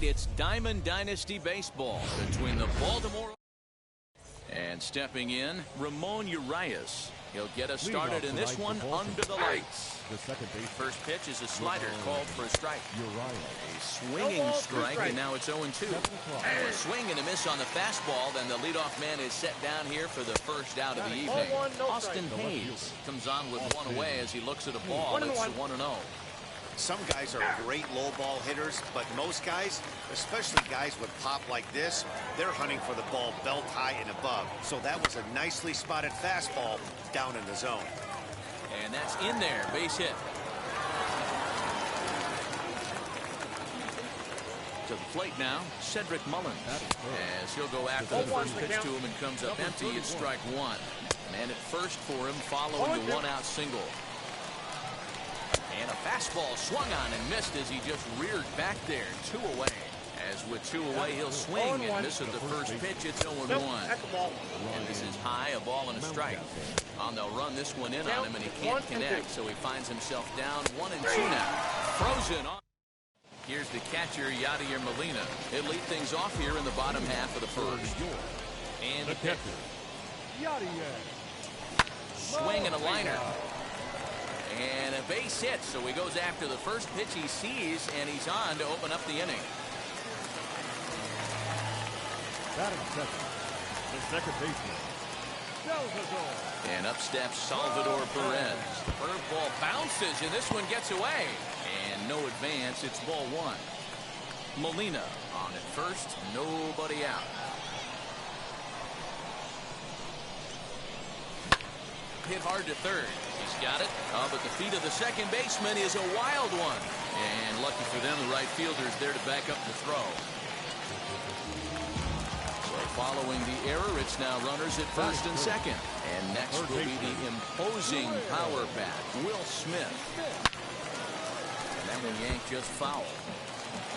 tonight, it's Diamond Dynasty Baseball between the Baltimore. And stepping in, Ramon Urias. He'll get us started in this one under the lights. The second base. First pitch is a slider called for a strike. A swinging strike, and now it's 0-2. A swing and a miss on the fastball. Then the leadoff man is set down here for the first out of the evening. Austin Hayes comes on with one away as he looks at a ball. It's 1-0. Some guys are great low ball hitters, but most guys, especially guys with pop like this, they're hunting for the ball belt high and above. So that was a nicely spotted fastball down in the zone. And that's in there, base hit. To the plate now, Cedric Mullins. As he'll go after the first pitch to him and comes up empty, it's strike one. Man at first for him following the one-out single. And a fastball swung on and missed as he just reared back there. 2 away. As with 2 away, he'll swing and miss at the first pitch. It's 0-1. And this is high, a ball and a strike. They'll run this one in on him, and he can't connect, so he finds himself down 1-2 now. Frozen on. Here's the catcher, Yadier Molina. He'll lead things off here in the bottom half of the first. And the pitch. Swing and a liner. And a base hit, so he goes after the first pitch he sees, and he's on to open up the inning. Batting second, the second baseman, Salvador. And up steps Salvador Perez. Curveball bounces, and this one gets away. And no advance, it's ball one. Molina on at first, nobody out. Hit hard to third. He's got it. But the feet of the second baseman is a wild one. And lucky for them, the right fielder's there to back up the throw. So following the error, it's now runners at first and second. And next will be the imposing power bat, Will Smith. And that one yanked just foul.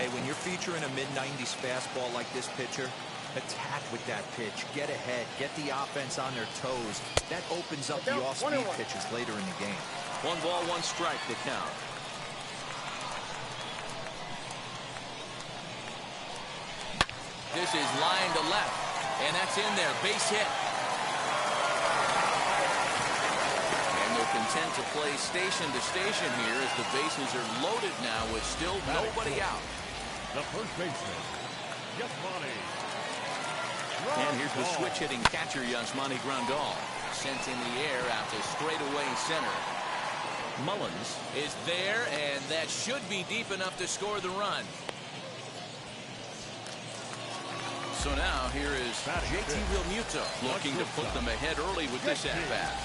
Hey, when you're featuring a mid-90s fastball like this pitcher, attack with that pitch, get ahead, get the offense on their toes. That opens up the off-speed pitches later in the game. 1 ball, 1 strike to count. This is line to left, and that's in there, base hit. And they're content to play station to station here as the bases are loaded now with still nobody out. The first baseman, Yasmani. And here's the switch-hitting catcher, Yasmani Grandal. Sent in the air out to straightaway center. Mullins is there, and that should be deep enough to score the run. So now here is JT Realmuto looking to put them ahead early with this at-bat.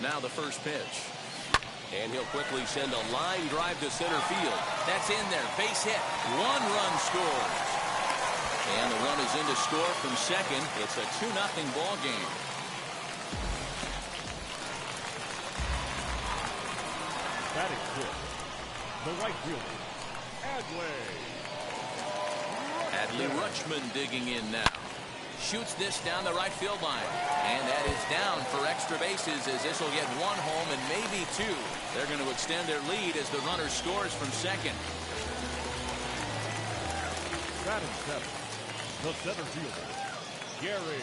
Now the first pitch. And he'll quickly send a line drive to center field. That's in there. Base hit. 1 run scores. And the run is in to score from second. It's a 2-0 ball game. Batting fifth, the right fielder, Adley Rutschman digging in now. Shoots this down the right field line. And that is down for extra bases as this will get 1 home and maybe 2. They're going to extend their lead as the runner scores from second. batting seventh, the center fielder, Gary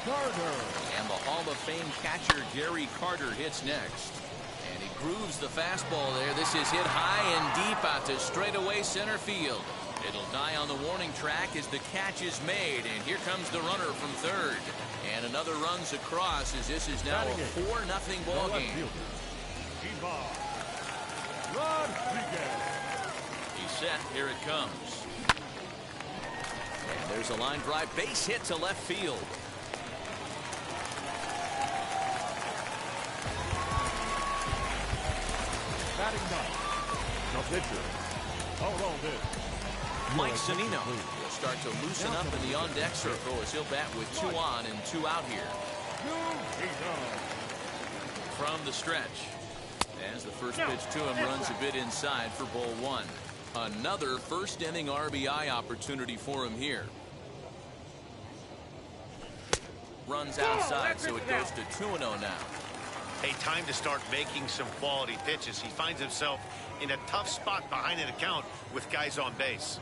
Carter. And the Hall of Fame catcher Gary Carter hits next. And he grooves the fastball there. This is hit high and deep out to straightaway center field. It'll die on the warning track as the catch is made. And here comes the runner from third. And another runs across as this is now a 4-0 ball game. He's set. Here it comes. And there's a line drive base hit to left field. Batting ninth, the pitcher, Mike Zunino will start to loosen up in the on-deck circle as he'll bat with 2 on and 2 out here. From the stretch, as the first pitch to him runs a bit inside for ball 1. Another first inning RBI opportunity for him here. Runs outside, so it goes to 2-0 now. Hey, time to start making some quality pitches. He finds himself in a tough spot behind an account with guys on base.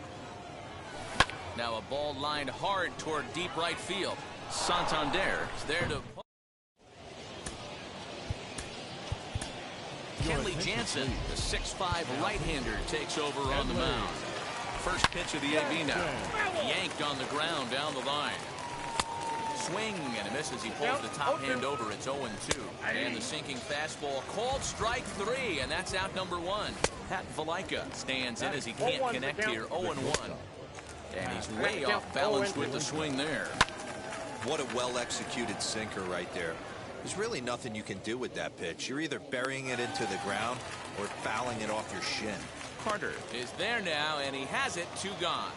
Now a ball lined hard toward deep right field. Santander is there to... Kenley Jansen, the 6'5 right-hander, takes over on the mound. First pitch of the AB now. Yanked on the ground down the line. Swing and a miss as he pulls the top hand over. It's 0-2. And the sinking fastball called strike 3, and that's out number 1. Pat Valaika stands in as he can't connect here. 0-1. And he's way off balance with the swing there. What a well-executed sinker right there. There's really nothing you can do with that pitch. You're either burying it into the ground or fouling it off your shin. Carter is there now, and he has it. 2 gone.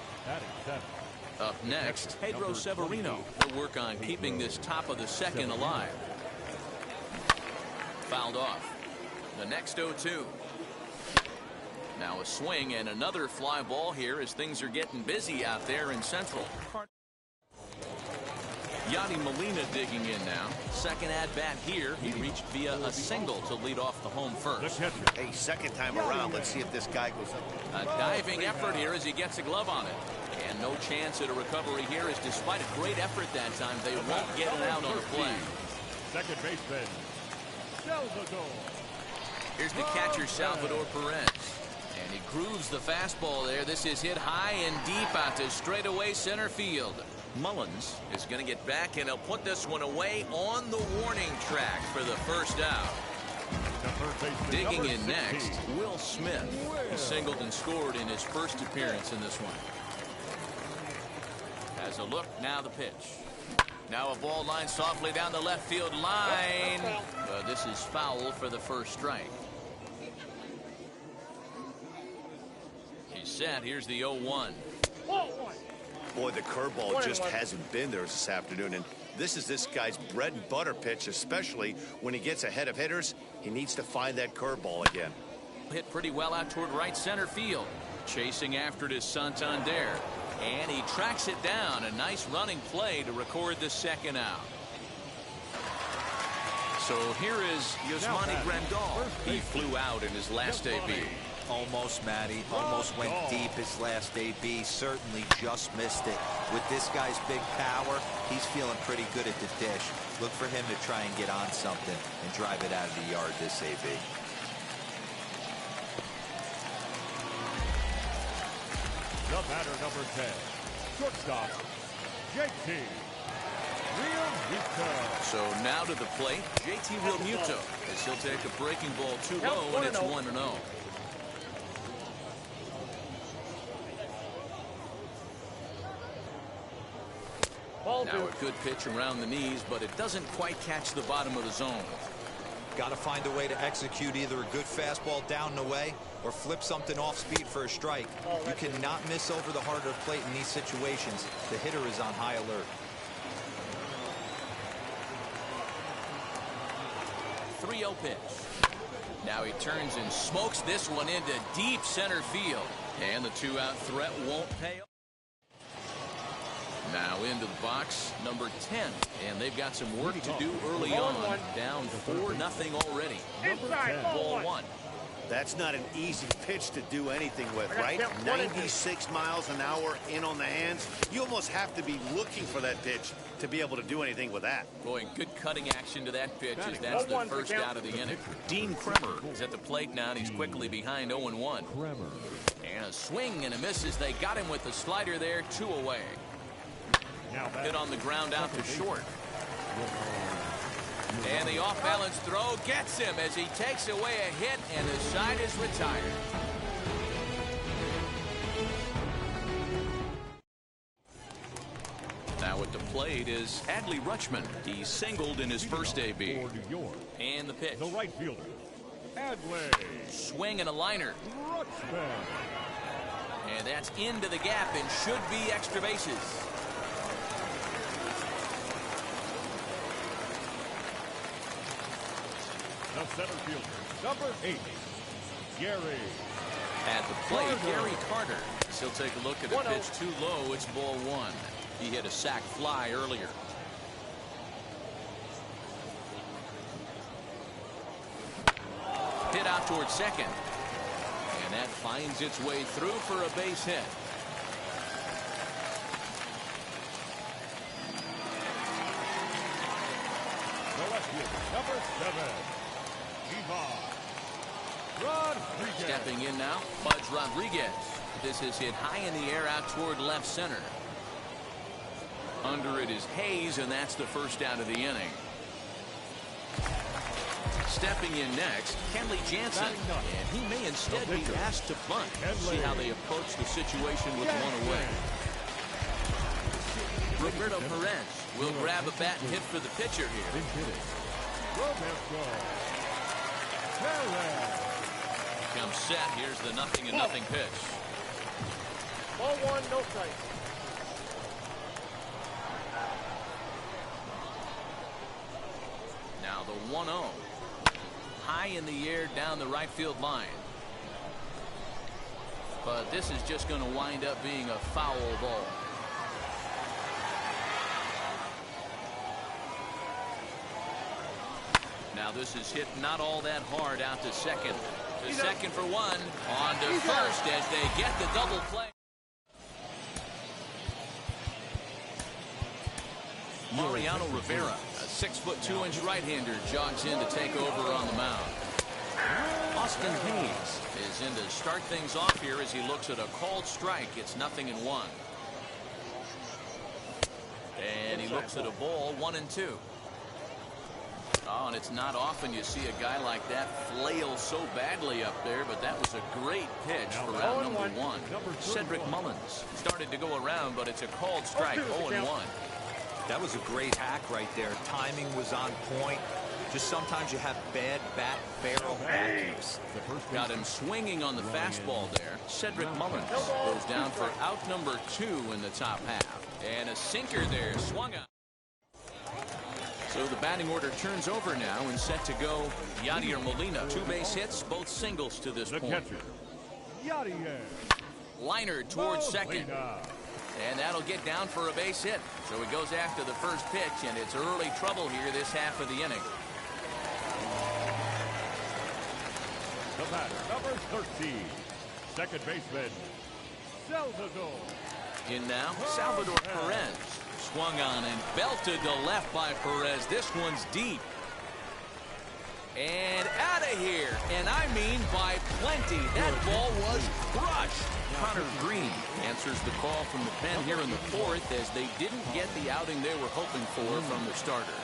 Up next, Pedro Severino will work on keeping this top of the second alive. Fouled off. The next 0-2. Now a swing and another fly ball here as things are getting busy out there in Central. Yadi Molina digging in now. Second at-bat here. He reached via a single to lead off the home first. Hey, second time around. Let's see if this guy goes up. A diving effort here as he gets a glove on it. And no chance at a recovery here, as despite a great effort that time, they won't get it out on the play. Second baseman, Salvador. Here's the catcher, Salvador Perez. And he grooves the fastball there. This is hit high and deep out to straightaway center field. Mullins is going to get back, and he'll put this one away on the warning track for the first out. Digging in next, Will Smith. He singled and scored in his first appearance in this one. As a look, now the pitch. Now a ball line softly down the left field line. This is foul for the first strike. He's set. Here's the 0-1. Boy, the curveball just hasn't been there this afternoon, and this is this guy's bread and butter pitch, especially when he gets ahead of hitters. He needs to find that curveball again. Hit pretty well out toward right center field. Chasing after it is Santander, and he tracks it down. A nice running play to record the second out. So here is Yasmani Grandal. He flew out in his last AB. Almost, Matty. Almost went deep his last AB. Certainly just missed it. With this guy's big power, he's feeling pretty good at the dish. Look for him to try and get on something and drive it out of the yard this AB. The batter, number 10, shortstop, JT Realmuto. So now to the plate, JT Realmuto, as he'll take a breaking ball too low, and it's 1-0. Now a good pitch around the knees, but it doesn't quite catch the bottom of the zone. Got to find a way to execute either a good fastball down and away or flip something off speed for a strike. You cannot miss over the heart of the plate in these situations. The hitter is on high alert. 3-0 pitch. Now he turns and smokes this one into deep center field. And the 2-out threat won't pay off. Now into the box, number 10. And they've got some work to do early on. Down 4-0 already. Ball 1. That's not an easy pitch to do anything with, right? 96 miles an hour in on the hands. You almost have to be looking for that pitch to be able to do anything with that. Boy, good cutting action to that pitch as that's the first out of the inning. Dean Kremer is at the plate now, and he's quickly behind 0-1. And a swing and a miss as they got him with the slider there, 2 away. Hit on the ground out to short. And the off-balance throw gets him as he takes away a hit, and the side is retired. Now at the plate is Adley Rutschman. He singled in his first AB. And the pitch. The right fielder, Adley. Swing and a liner. Rutschman. And that's into the gap and should be extra bases. The center fielder, number 8, Gary. At the plate, Gary Carter. He'll take a look at a pitch too low. It's ball 1. He hit a sac fly earlier. Hit out towards second. And that finds its way through for a base hit. Number 7, Ivan Rodriguez. Stepping in now, Pudge Rodriguez. This is hit high in the air out toward left center. Under it is Hayes, and that's the first out of the inning. Stepping in next, Kenley Jansen, and he may instead be asked to bunt. See how they approach the situation with one away. Roberto Perez will grab a bat and hit for the pitcher here. Comes set. Here's the 0-0 pitch. Ball 1, no strike. Now the 1-0. High in the air down the right field line. But this is just going to wind up being a foul ball. Now this is hit not all that hard out to second. To second for one. On to first as they get the double play. Mariano Rivera, a 6'2" right-hander, jogs in to take over on the mound. Austin Hayes is in to start things off here as he looks at a called strike. It's 0-1. And he looks at a ball, 1-2. Oh, and it's not often you see a guy like that flail so badly up there, but that was a great pitch for round number 1. Cedric Mullins started to go around, but it's a called strike, 0-1. That was a great hack right there. Timing was on point. Just sometimes you have bad bat barrel accuracy. Got him swinging on the fastball there. Cedric Mullins goes down for out number 2 in the top half. And a sinker there, swung on. So the batting order turns over now and set to go Yadier Molina. 2 base hits, both singles to this point. Yadier. Liner towards second. And that'll get down for a base hit. So he goes after the first pitch, and it's early trouble here this half of the inning. The batter, number 13, second baseman, Salvador. In now, Salvador Perez. Swung on and belted to left by Perez. This one's deep. And out of here. And I mean by plenty. That ball was crushed. Connor Green answers the call from the pen here in the 4th as they didn't get the outing they were hoping for from the starter.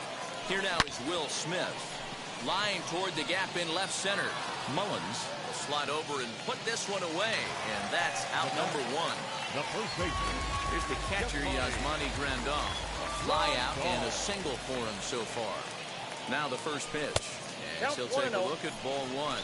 Here now is Will Smith. Line toward the gap in left center. Mullins will slide over and put this one away. And that's out number 1. The first baseman. Here's the catcher, Yasmani Grandal. A fly out and a single for him so far. Now the first pitch. And he'll take a look at ball 1.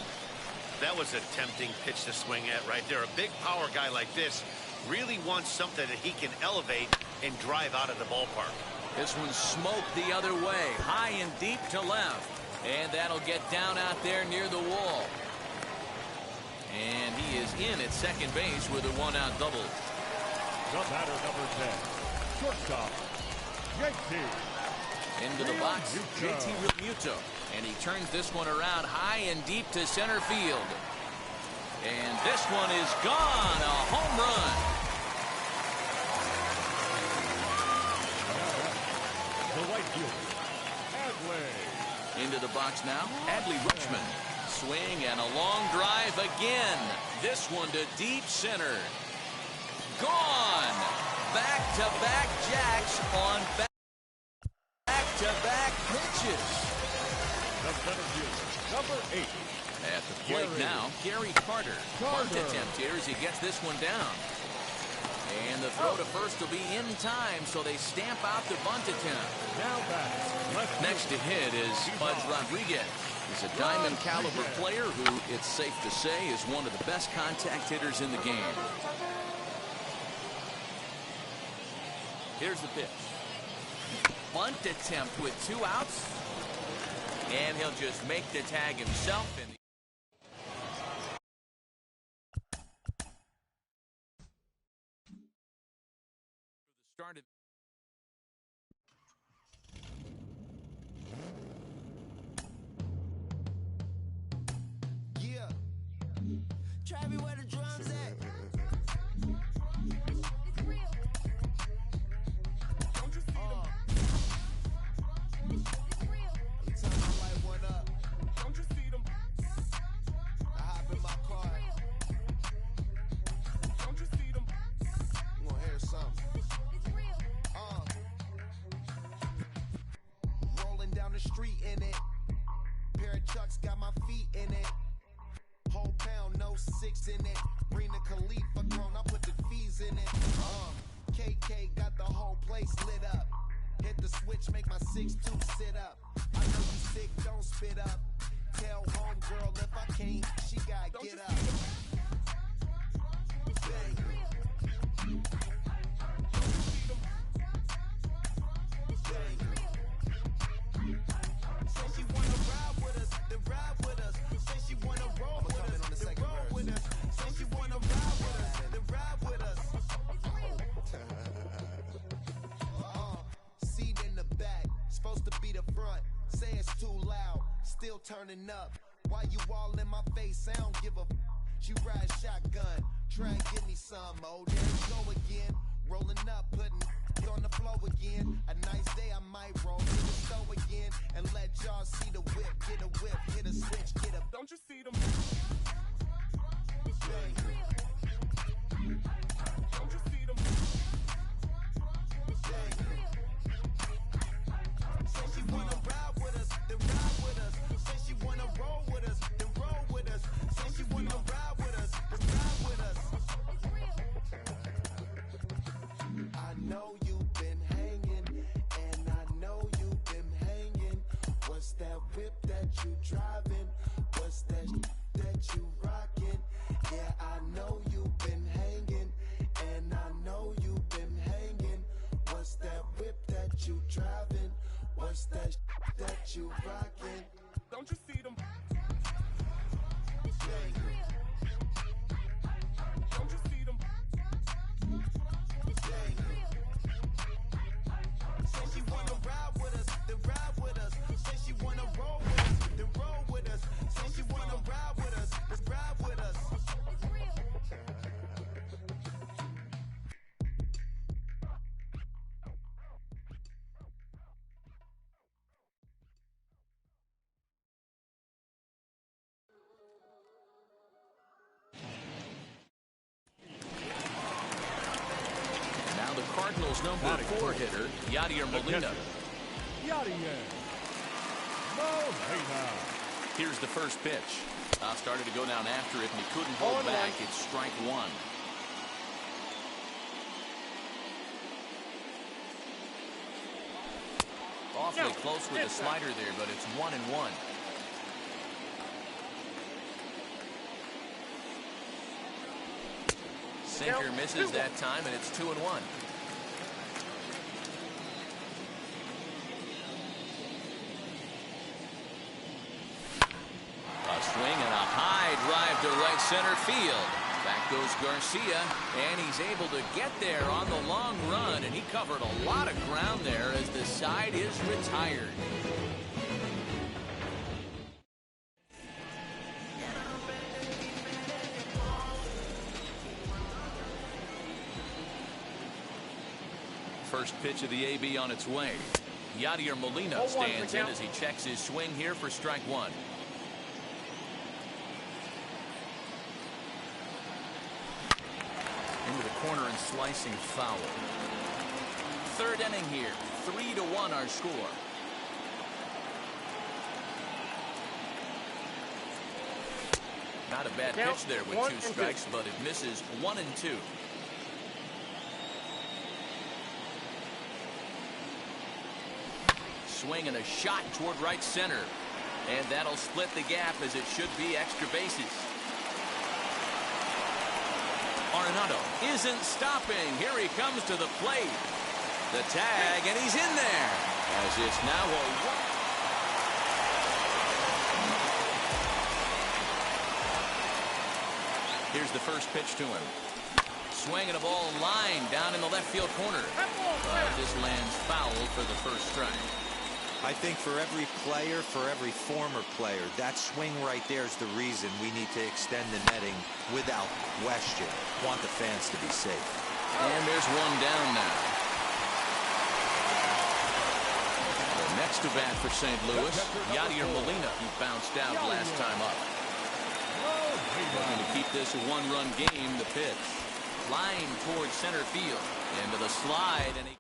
That was a tempting pitch to swing at right there. A big power guy like this really wants something that he can elevate and drive out of the ballpark. This one smoked the other way, high and deep to left. And that'll get down out there near the wall. And he is in at second base with a 1-out double. The batter, number 10, shortstop, JT. Into the box, JT Realmuto. And he turns this one around high and deep to center field. And this one is gone. A home run. The right fielder, Adley. Into the box now, Adley Rutschman. Swing and a long drive again. This one to deep center. Gone. Back-to-back jacks on back-to-back pitches. The center fielder, number 8. At the plate now, Gary Carter. Bunt attempt here as he gets this one down. And the throw to first will be in time, so they stamp out the bunt attempt. Now back. Next to hit is Pudge Rodriguez. He's a diamond caliber player who, it's safe to say, is one of the best contact hitters in the game. Here's the pitch. Bunt attempt with 2 outs. And he'll just make the tag himself. In the start of street in it. Pair of Chucks got my feet in it. Whole pound, no 6 in it. Bring the Khalifa grown, I put the fees in it. KK got the whole place lit up. Hit the switch, make my 6'2" sit up. I know you sick, don't spit up. Tell homegirl if I can't, she gotta get up. Bang. Say she wanna ride with us, then ride with us. Say she wanna roll with us, then roll with us. Say she wanna ride with us, then ride with us. Seat in the back, supposed to be the front. Say it's too loud, still turning up. Why you all in my face? I don't give a f. She ride shotgun, try and give me some. Oh, there you go again. Rolling up, putting on the floor again. A nice day, I might roll to the store again and let y'all see the whip. Get a whip, hit a switch, get a. Don't you see them? Bang. Don't you see them? Bang. Say she wanna ride with us, then ride with us. Say she wanna roll with us, then roll with us. Say she wanna ride with us, then ride with us. I know you've been hanging, and I know you've been hanging. What's that whip that you driving? What's that that you rocking? Yeah, I know you've been hanging, and I know you've been hanging. What's that whip that you driving? What's that that you rocking? Don't you see them? Bang. Don't you see them? Bang. Say she wanna ride with us, then ride with us. Say she wanna roll with us, then roll with us. Say she wanna ride with us, then ride with us. Cardinals number 4 hitter, Yadier Molina. Yadier Molina. Here's the first pitch. Started to go down after it, and he couldn't hold back. It's strike one. Awfully close with the slider there, but it's 1-1. Sinker misses that time, and it's 2-1. A swing and a high drive to right center field. Back goes Garcia, and he's able to get there on the long run, and he covered a lot of ground there as the side is retired. First pitch of the AB on its way. Yadier Molina stands in as he checks his swing here for strike one. Into the corner and slicing foul. Third inning here. 3-1 our score. Not a bad pitch there with 2 strikes, but it misses 1-2. Swing and a shot toward right center. And that'll split the gap as it should be extra bases. Arenado isn't stopping. Here he comes to the plate. The tag, and he's in there. As it's now a one. Here's the first pitch to him. Swinging a ball line down in the left field corner. This lands foul for the first strike. I think for every player, for every former player, that swing right there is the reason we need to extend the netting without question. Want the fans to be safe. And there's one down now. The next to bat for St. Louis, Yadier Molina. He bounced out last time up. Looking to keep this a one-run game. The pitch. Line towards center field. Into the slide, and he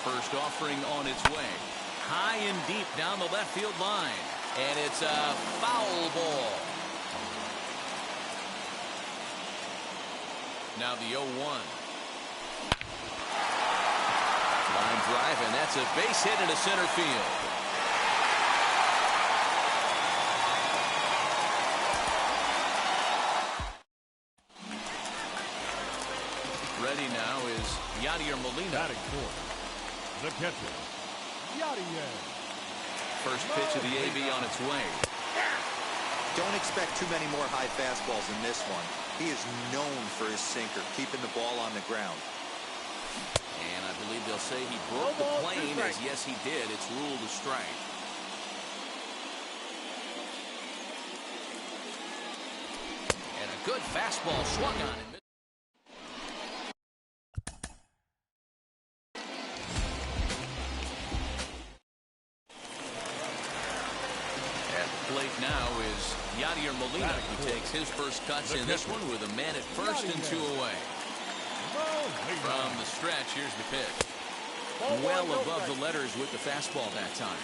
First offering on its way. High and deep down the left field line. And it's a foul ball. Now the 0-1. Line drive, and that's a base hit into center field. Ready now is Yadier Molina. Batting fourth, the catcher, Yadier. First pitch of the AB on its way. Don't expect too many more high fastballs in this one. He is known for his sinker, keeping the ball on the ground. And I believe they'll say he broke the plane, as yes he did. It's ruled a strike. And a good fastball swung on him. Now is Yadier Molina. He takes his first cuts in this one with a man at first and 2 away. From the stretch, here's the pitch. Well above the letters with the fastball that time.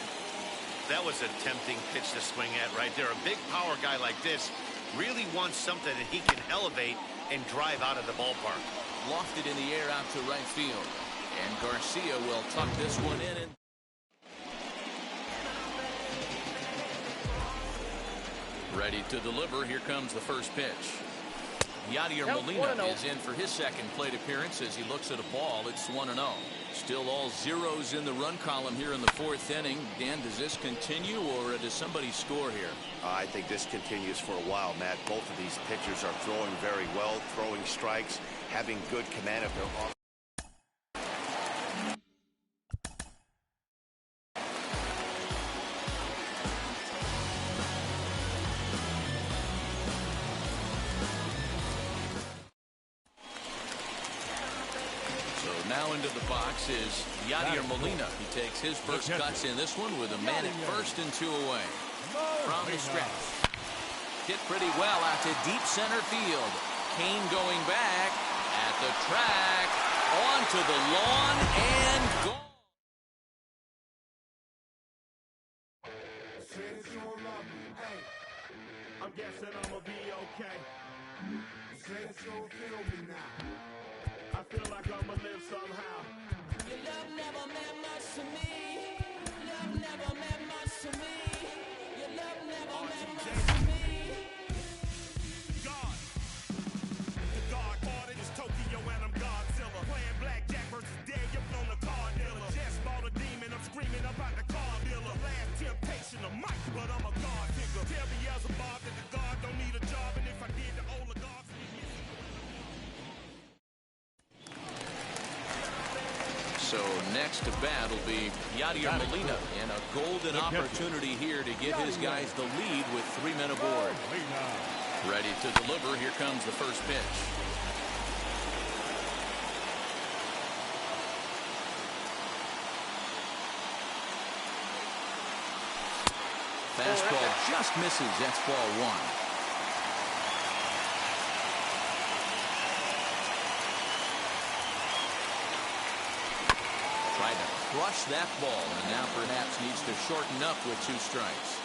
That was a tempting pitch to swing at right there. A big power guy like this really wants something that he can elevate and drive out of the ballpark. Lofted in the air out to right field. And Garcia will tuck this one in. And ready to deliver. Here comes the first pitch. Yadier Molina is in for his second plate appearance as he looks at a ball. It's 1-0. Still all zeros in the run column here in the fourth inning. Dan, does this continue or does somebody score here? I think this continues for a while, Matt. Both of these pitchers are throwing very well, throwing strikes, having good command of their offense. Now into the box is Yadier Molina. He takes his first cuts in this one with a man at first and 2 away. From the stretch. Hit pretty well out to deep center field. Kane going back at the track. Onto the lawn and gone. I'm guessing I'ma be okay. Saints gon' feel me now. I feel like I'ma live somehow. Your love never meant much to me. Love never meant much to me. Your love never meant much to me. God. The God party is Tokyo and I'm Godzilla. Playing blackjack versus dead, you're on the car dealer. Just bought a demon, I'm screaming about the car dealer. Last temptation of Mike, but I'm a God digger. Tell me as a Bob that the God don't need a job, and if I did, the oligarchs. So next to bat will be Yadier Molina, and a golden opportunity here to give his guys the lead with 3 men aboard. Ready to deliver. Here comes the first pitch. Fastball just misses. That's ball 1. Tried to crush that ball, and now perhaps needs to shorten up with 2 strikes.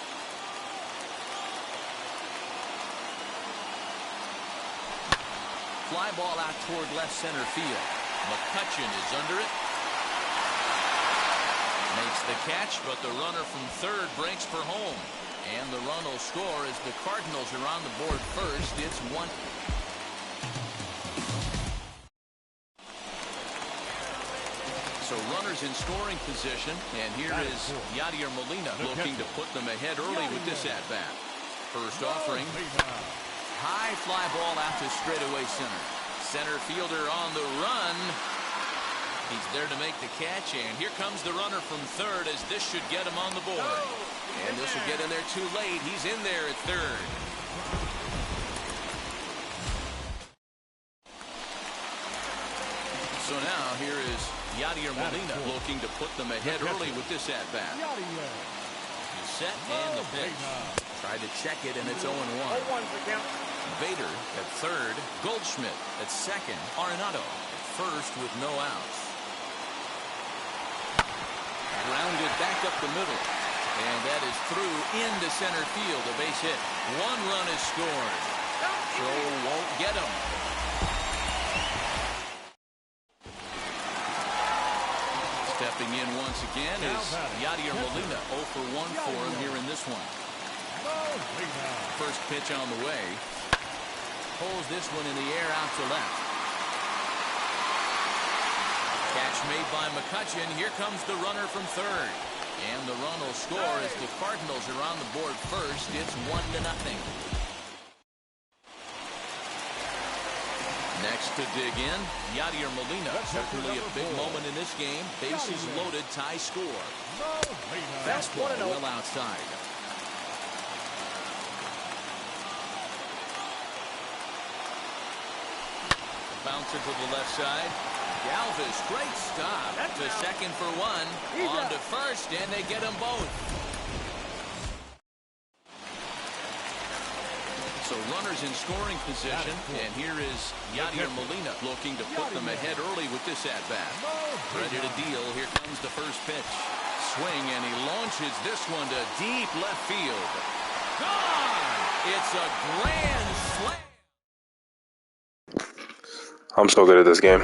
Fly ball out toward left center field. McCutchen is under it. Makes the catch, but the runner from third breaks for home. And the run will score as the Cardinals are on the board first. It's 1. So runners in scoring position, and here is Yadier Molina looking to put them ahead early with this at-bat. First offering. High fly ball out to straightaway center. Center fielder on the run. He's there to make the catch, and here comes the runner from third as this should get him on the board. And this will get in there too late. He's in there at third. So now here is Yadier Molina looking to put them ahead early with this at-bat. He's set and the pitch. Tried to check it, and it's 0-1. Vader at third. Goldschmidt at second. Arenado at first with no outs. grounded back up the middle. And that is through into center field, a base hit. One run is scored. So won't get him. Stepping in once again is Yadier Molina. 0 for 1 for him here in this one. First pitch on the way. Pulls this one in the air out to left. Catch made by McCutchen. Here comes the runner from third. And the run will score as the Cardinals are on the board first. It's 1-0. Next to dig in, Yadier Molina. Certainly a big moment in this game. Bases loaded, tie score. Fastball well outside. Bouncer to the left side. Galvis, great stop. To second for one. On to first, and they get them both. So runners in scoring position, and here is Yadier Molina looking to put them ahead early with this at-bat. Ready to deal. Here comes the first pitch. Swing, and he launches this one to deep left field. Gone! It's a grand slam. I'm so good at this game.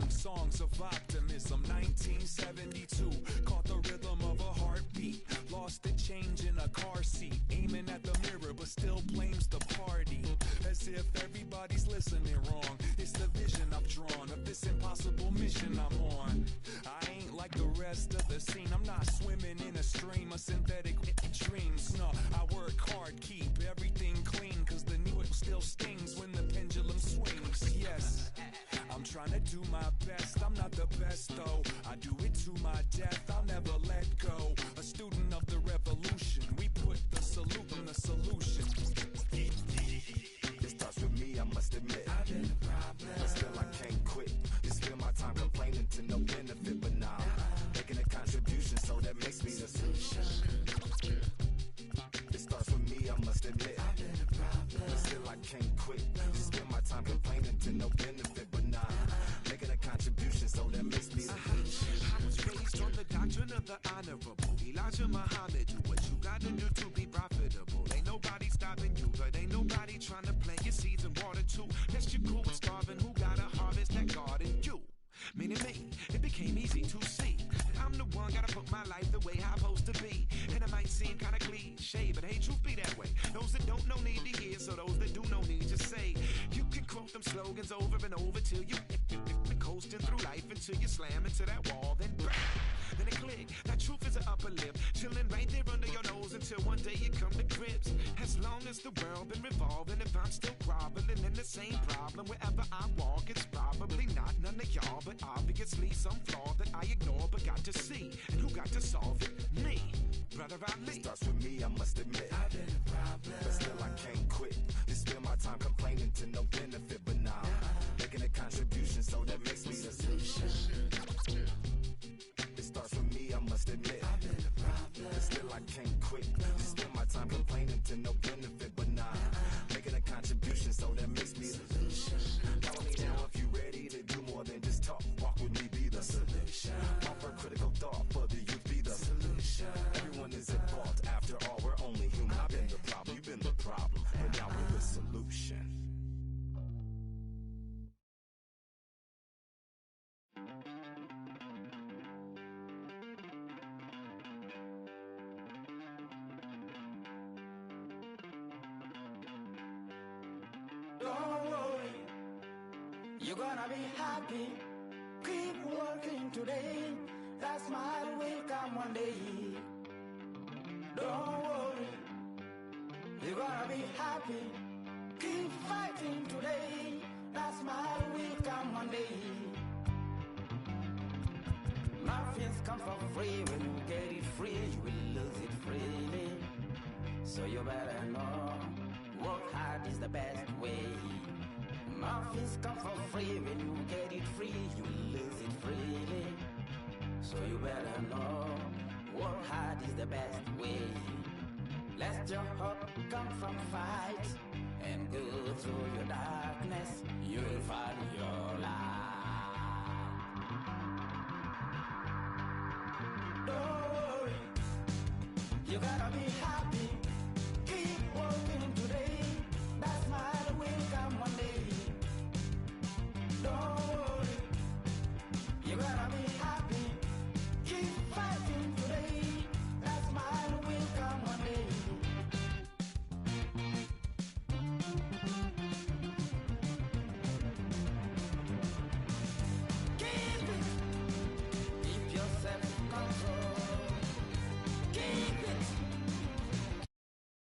Songs of optimism, 1972. Caught the rhythm of a heartbeat. Lost the change in a car seat. Aiming at the mirror, but still blames the party. As if everybody's listening wrong. It's the vision I've drawn of this impossible mission I'm on. I ain't like the rest of the scene. I'm not swimming in a stream of synthetic dreams. No, I work hard, keep everything clean. Cause the needle still stings when the pendulum swings. Yes, I'm trying to do my best. I'm not the best though. I do it to my death. I'll never let go. A student of the revolution. We put the salute in the solution. It starts with me, I must admit. I've been a problem, but still I can't quit. You spend my time complaining to no benefit, but now making a contribution, so that makes me the solution. It starts with me, I must admit. I've been a problem, but still I can't quit. You spend my time complaining to no benefit, but now making a contribution, so that makes me the solution. I was raised on the doctrine of the honorable Elijah Muhammad. Do what you gotta do to be profitable. Ain't nobody stopping you, but ain't nobody trying to plant your seeds and water too. That's your cool with starving. Who gotta harvest that garden? You. Meaning me, it became easy to see. I'm the one, gotta put my life the way I'm supposed to be. And it might seem kinda cliche, but hey, truth be that way. Those that don't know need to hear, so those that do know need to say. You can quote them slogans over and over till you coasting through life. till one day you come to grips. As long as the world been revolving, if I'm still groveling in the same problem, wherever I walk, it's probably not none of y'all, but obviously some flaw that I ignore but got to see. And who got to solve it? Me, Brother Ali. Starts with me, I must admit. I've been a problem, but still I can't quit. Just spend my time complaining to no benefit, but nah, making a contribution, so that makes me the solution. It starts with me, I must admit. I've been a problem, but still I can't quit. Just spend my time complaining to no benefit, but nah, making a contribution, so that makes me the solution. Follow me now if you ready to do more than just talk. Walk with me, be the solution. Offer critical thought for the youth, be the solution. Everyone is at fault. After all, we're only human. I've been the problem, you've been the problem, and now we're the solution. Don't worry, you're gonna be happy. Keep working today. That smile will come one day. Don't worry, you're gonna be happy. Keep fighting today. That smile will come one day. Nothing's come for free. When you get it free, you will lose it freely. So you better know, work hard is the best way. Nothing's come for free. When you get it free, you will lose it freely. So you better know, work hard is the best way. Let your hope come from fight.